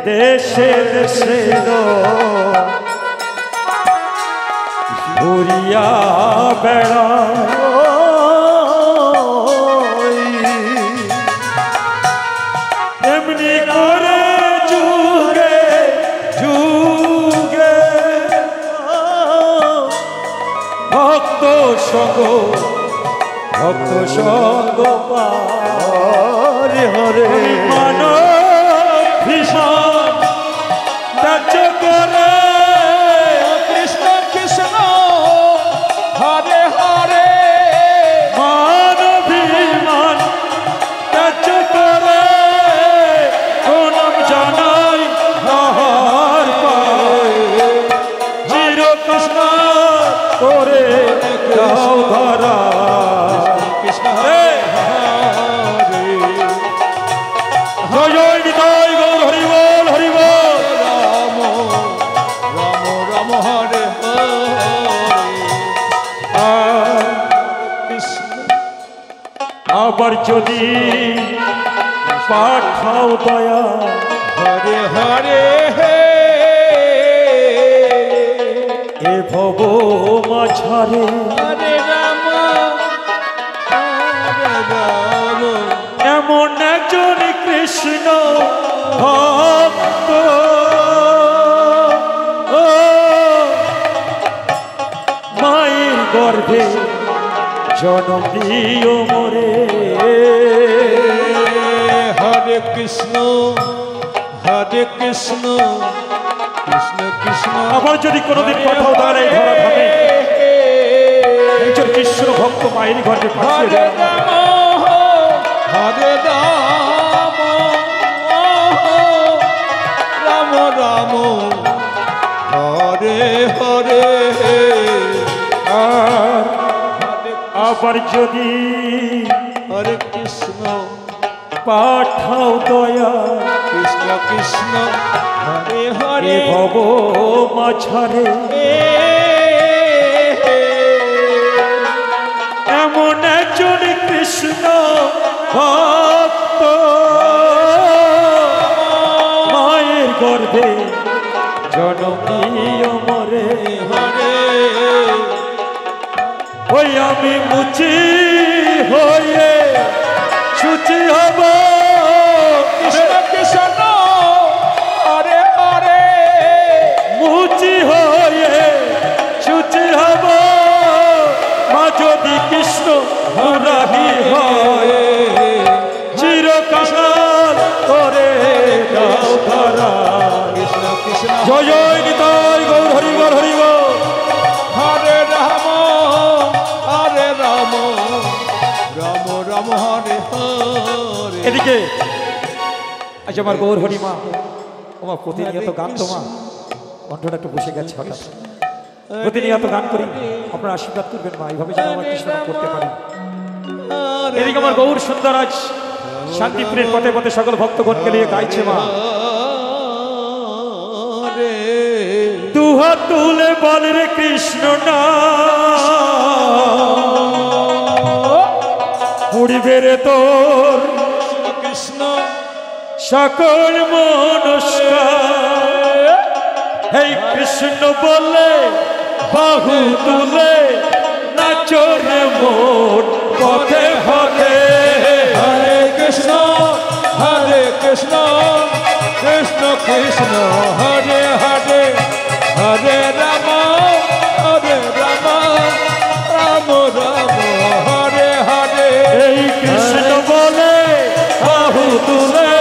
দেশে দেশে ঘুরিয়া বেড়া, এমনি করে যুগে যুগে ভক্ত সঙ্গ হরে হরে মানব ভীষণ ত্যায্য করে কৃষ্ণ কৃষ্ণ হরে হরে মানবিমান ত্যায্য করে প্রণাম জানাই হর চির কৃষ্ণ করে দাও ধরা কৃষ্ণ হে! হরে জয় জয় নিতাই গৌর হরি বল হরি বল রাম রাম রাম হরে হরে কৃষ্ণ আবার যদি পাঠাও দয়া হরে হরে হে এ ভব মাঝারে হরে রাম এমন একজন কৃষ্ণ ভক্ত ও মায়ের গর্ভে জনম দিও মোরে হরে কৃষ্ণ কৃষ্ণ কৃষ্ণ কৃষ্ণ আবার যদি কোনোদিন কোথাও দাঁড়ায় ধরা ভাবে একজন কৃষ্ণ ভক্ত মায়ের গর্ভে পাঠিয়ে হরে দেয় রাম রাম হরে হরে আর আবার যদি হরে কৃষ্ণ পাঠাও দয়া কৃষ্ণ কৃষ্ণ হরে এ হরে ভব মাঝারে এমন একজন কৃষ্ণ ভক্ত মায়ের গর্ভে জনম দিও মোরে হরে ওই আমি মুচি হয়ে সুচি হব কৃষ্ণ কৃষ্ণ হরে হরে মুচি হয়ে সুচি হব মা যদি কৃষ্ণ মুরারি হয় চিরকাল করে দাও ধরা কৃষ্ণ কৃষ্ণ জয় জয় নিতাই গৌর হরি বল হরি বল হরে রাম রাম রাম হরে হরে এদিকে আজ আমার গৌর হরি মা তোমার প্রতিনিয়ত গান তোমা কণ্ঠটা একটু বসে গেছে হঠাৎ প্রতিনিয়ত গান করি আপনারা আশীর্বাদ করবেন মা এইভাবে যেন আমার কৃষ্ণ নাম করতে পারি এদিকে আমার গৌর সুন্দর আজ শান্তিপুরের পথে পথে সকল ভক্তগণকে নিয়ে গাইছে মা রে দুহাত তুলে বল রে কৃষ্ণ না উড়িবে রে তোর কৃষ্ণ সকল মনস্কার হে কৃষ্ণ বলে বাহু তুলে নাচরে মোট পথে পথে হরে কৃষ্ণ কৃষ্ণ কৃষ্ণ কৃষ্ণ হরে হরে হরে রাম রাম রাম হরে হরে এই কৃষ্ণ বলে বাহু তুলে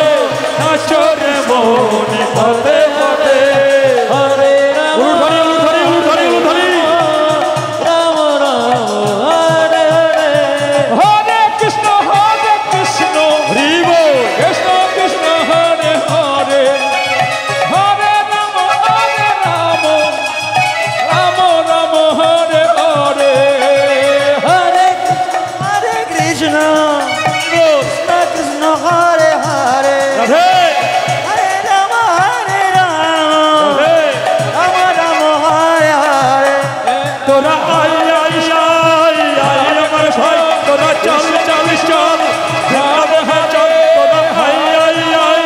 নাচরে মোট পথে পথে হরে রাম উলুধরি উলুধরি উলুধরি উলুধরি রাম রাম হরে হরে হরে কৃষ্ণ হরি বল কৃষ্ণ কৃষ্ণ হরে হরে হরে রাম রাম রাম হরে হরে হরে কৃষ্ণ কৃষ্ণ কৃষ্ণ হরে হরে রাধে হরে রাম রাধে রাম রাম হরে হরে তোরা আই আই আই আই আমার ভাই তোরা চল চল চল যাব হ্যাঁ চল তোরা আই আই আই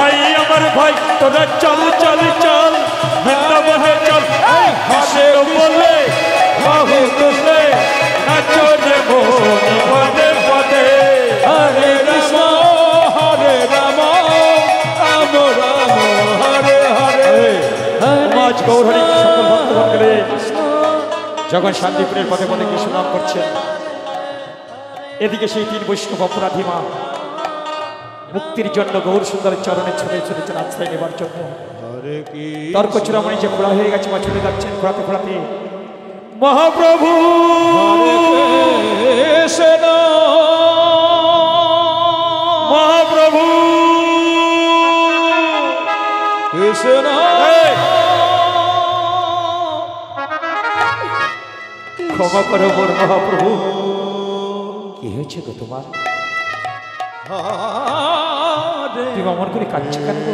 আই আমার ভাই তোরা চল চল চল যাব হ্যাঁ চল হাসে বলে বাহু তুলে নাচরে মন পদে পদে হরে রাম রাম হরে হরে সমাজ গৌরহরি সকল ভক্তগণকে যখন শান্তিপুরের পথে পথে কৃষ্ণ নাম করছেন এদিকে সেই তিন বৈষ্ণব অপরাধী মা মুক্তির জন্য গৌর সুন্দরের চরণে ছুটে চলেছেন আশ্রয় নেবার জন্য। তর্ক চূড়ামণি যে ঘোড়া হয়ে গেছে মা ছুটে যাচ্ছেন ঘোড়াতে ঘোড়াতে। মহাপ্রভু মহাপ্রভু ক্ষমা করো মোর মহাপ্রভু। কি হয়েছে গো তোমার? তুমি অমন করে কাঁদছো কেন গো?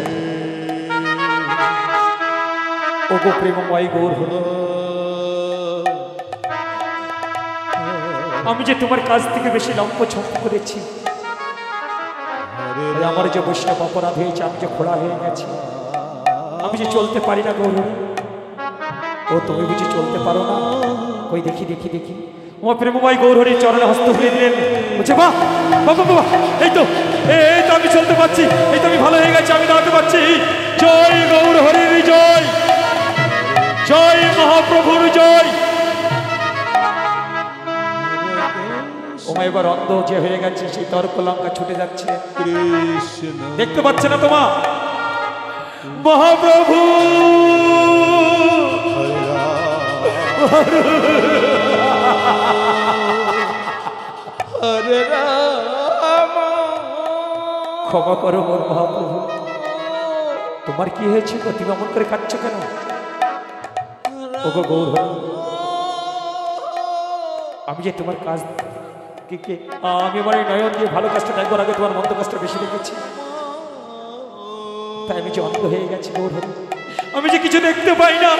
ও গো প্রেমময় গৌর হল, আমি যে তোমার কাছ থেকে বেশি লম্ব ছম্প করেছি, আমার যে বৈষ্ণব অপরাধ হয়েছে, আমি যে খোড়া হয়ে গেছি, আমি যে চলতে পারি না গৌর। ও তুমি বুঝি চলতে পারো না? ওই দেখি দেখি দেখি আমার প্রেমময় গৌরহরির চরণে হস্ত ফিরে দিলেন। বলছে বাহ বাবা বাবা, এই তো আমি চলতে পারছি, এই তো আমি ভালো হয়ে গেছি, আমি দাঁড়াতে পারছি। জয় গৌরহরির জয়, জয় মহাপ্রভুর জয়। ওমা এবার অন্ধ যে হয়ে গেছে, সেই তর্ক লঙ্কা ছুটে যাচ্ছে, দেখতে পাচ্ছে না তোমা মহাপ্রভু। ক্ষমা করো মোর মহাপ্রভু, তোমার কি হয়েছে? তুমি এমন করে কাঁদছো কেন? ওগো গৌর, আমি যে তোমার কাজ আমি আমার এই নয়ন দিয়ে ভালো কাজটা দেখবার আগে তোমার মন্দ কাজটা বেশি দেখেছি, তাই আমি যে অন্ধ হয়ে গেছি গৌর, আমি যে কিছু দেখতে পাই না।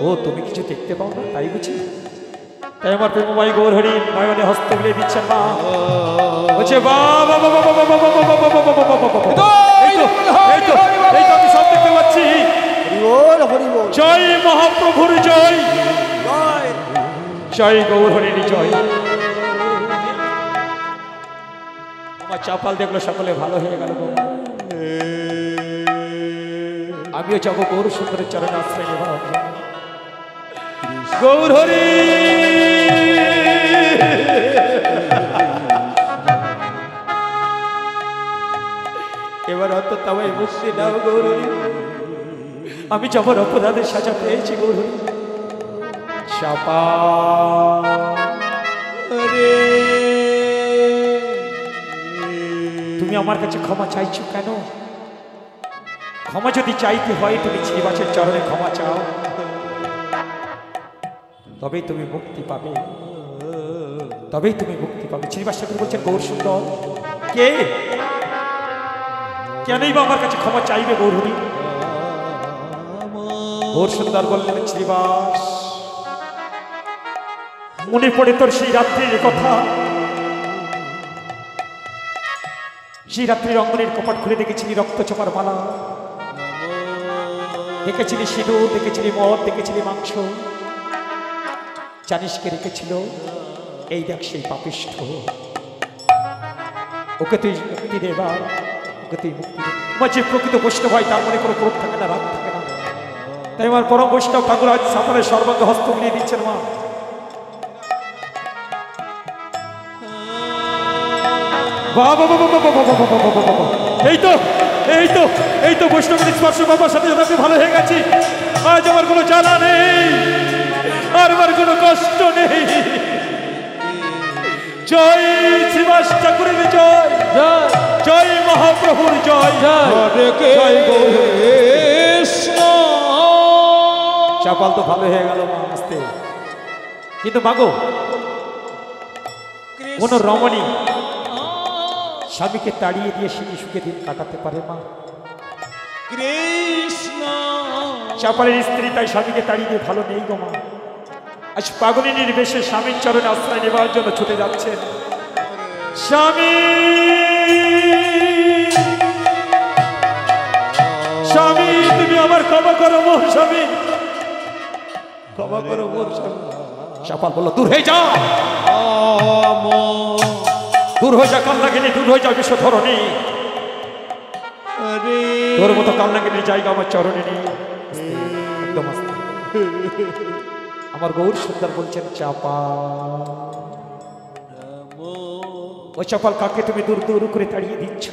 ও তুমি কিছু দেখতে পাও না তাই বুঝি? তাই আমার প্রেমময় গৌরহরি নয়নে হস্ত মিলিয়ে দিচ্ছেন মা। বলছে বাবা বাবা বাবা বাবা বাবা বাবা বাবা বাবা, এই তো আমি সব দেখতে পাচ্ছি। জয় মহাপ্রভুর জয়, জয় গৌরহরির জয়। আমার চাপাল দেখলো সকলে ভালো হয়ে গেল। আমিও যাবো গৌর সুন্দরের চরণে আশ্রয় নেব। গৌরহরি এবার অন্তত আমায় মুক্তি দাও গৌরহরি, আমি যাবার অপরাধের সাজা পেয়েছি গৌরহরি। চাপা তুমি আমার কাছে ক্ষমা চাইছো কেন? ক্ষমা যদি চাইতে হয় তুমি শ্রীবাসের চরণে ক্ষমা চাও, তবেই তুমি মুক্তি পাবে, তবেই তুমি মুক্তি পাবে। শ্রীবাস ঠাকুর বলছেন গৌর সুন্দর কে, কেনই বা আমার কাছে ক্ষমা চাইবে গৌরহরি? গৌর সুন্দর বললেন শ্রীবাস, মনে পড়ে তোর সেই রাত্রির কথা, সেই রাত্রির অঙ্গনের কপাট খুলে দেখেছিলি রক্ত চোপার মালা, দেখেছিলি সিঁদুর, দেখেছিলি মদ, দেখেছিলি মাংস। জানিস কে রেখেছিল? এই দেখ সেই পাপিষ্ঠ, ওকে তুই মুক্তি দে, ওকে তুই মুক্তি দে। আমার যে প্রকৃত বৈষ্ণব হয় তার মনে কোনো ক্রোধ থাকে না, রাগ থাকে না। তাই আমার পরম বৈষ্ণব ঠাকুর আজ সাঁতারের সর্বাঙ্গে হস্ত মিলিয়ে দিচ্ছেন মা। এই তো বৈষ্ণবের স্পর্শ বাবার সাথে সাথে ভালো হয়ে গেছি। আজ আমার কোনো জ্বালা নেই, আর আমার কোনো কষ্ট নেই। জয় শ্রীবাস ঠাকুরের জয়, জয় মহাপ্রভুর জয়, জয় কৃষ্ণ। চাপাল তো ভালো হয়ে গেল মা আসতে, কিন্তু মাগো কোন রমণী স্বামীকে তাড়িয়ে দিয়ে সুখে সুখে দিন কাটাতে পারে মা? কৃষ্ণ চাপালের স্ত্রী তাই স্বামীকে তাড়িয়ে দিয়ে ভালো নেই গো মা। আজ পাগলিনীর বেশে স্বামীর চরণে আশ্রয় নেবার জন্য ছুটে যাচ্ছেন। স্বামী স্বামী তুমি আমার ক্ষমা করো মোর স্বামী, ক্ষমা করো মোর স্বামী। চাপাল বলল দূর হয়ে যা, দূর হয়ে যা কান্নাগিনী, দূর হয়ে যা বিশ্বধরণী। তোর মতো কান্নাগিনীর জায়গা আমার চরণে নেই। একদম আমার গৌর সুন্দর বলছেন চাপা। ও চাপাল, কাকে তুমি দূর দূর করে তাড়িয়ে দিচ্ছ?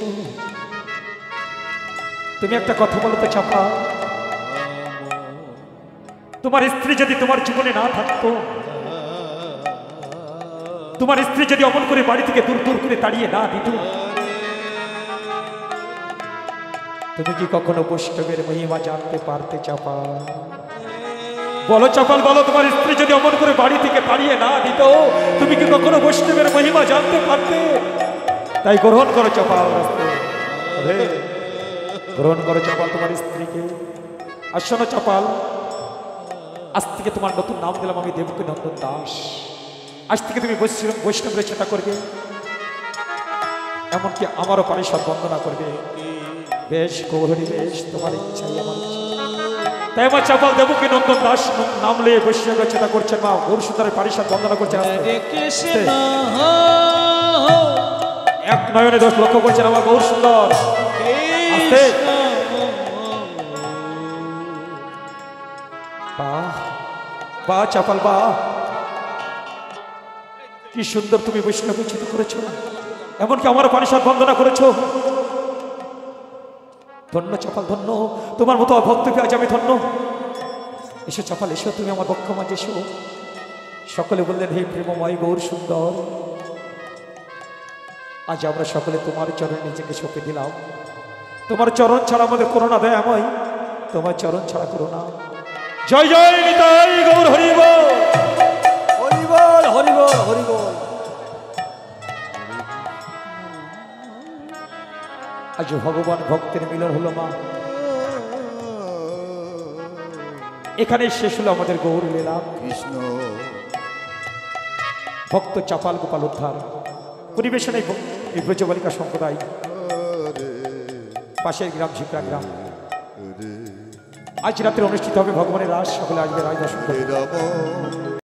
তুমি একটা কথা বলো তো চাপা, তোমার স্ত্রী যদি তোমার জীবনে না থাকতো, তোমার স্ত্রী যদি অমন করে বাড়ি থেকে দূর দূর করে তাড়িয়ে না দিত, তুমি কি কখনো বৈষ্ণবের মহিমা জানতে পারতে চাপা? বলো চাপাল, বলো, তোমার স্ত্রী যদি অমন করে বাড়ি থেকে তাড়িয়ে না দিত, তুমি কি কখনো বৈষ্ণবের মহিমা জানতে পারতে? তাই গ্রহণ করো চাপাল, গ্রহণ করো চাপাল তোমার স্ত্রীকে। আর শোনো চাপাল, আজ থেকে তোমার নতুন নাম দিলাম আমি দেবকী নন্দন দাস। আজ থেকে তুমি বৈষ্ণবের চেষ্টা করবে, এমনকি আমারও পারিষদ বন্দনা করবে। বেশ গৌরী, বেশ তোমার ইচ্ছাই আমার ইচ্ছা। তাই আমার চাপাল দেবকী নন্দন দাস নাম নিয়ে বৈষ্ণবের চেষ্টা করছেন, মা গৌর সুন্দরের পারিষদ বন্দনা করছেন। এক নয়নে দোষ লক্ষ্য করছেন আমার গৌর সুন্দর। বাহ বাহ চাপাল, বাহ, কি সুন্দর তুমি বৈষ্ণব চিত করেছো, এমনকি আমার পারিষদ বন্দনা করেছো। ধন্য চাপাল, ধন্য, তোমার মতো ভক্ত আজ আমি ধন্য। এসো চাপাল, এসো, তুমি আমার বক্ষ মাঝে এসো। সকলে বললেন, হে প্রেমময় গৌর সুন্দর, আজ আমরা সকলে তোমার চরণে নিজেকে সঁপে দিলাম। তোমার চরণ ছাড়া আমাদের করোনা দয়াময়, তোমার চরণ ছাড়া করোনা। জয় জয় নিতাই গৌর হরিবল, হরিবল হরিবল হরিবল। আজ ভগবান ভক্তের মিলন হলো মা। এখানে শেষ হলো আমাদের গৌর লীলা। কৃষ্ণ ভক্ত চাপাল গোপাল উদ্ধার পরিবেশনে এই ব্রজবালিকা সম্প্রদায়, পাশের গ্রাম ঝিকরা গ্রাম। আজ রাত্রে অনুষ্ঠিত হবে ভগবানের রাস, সকলে আসবে রাজ দর্শন করতে।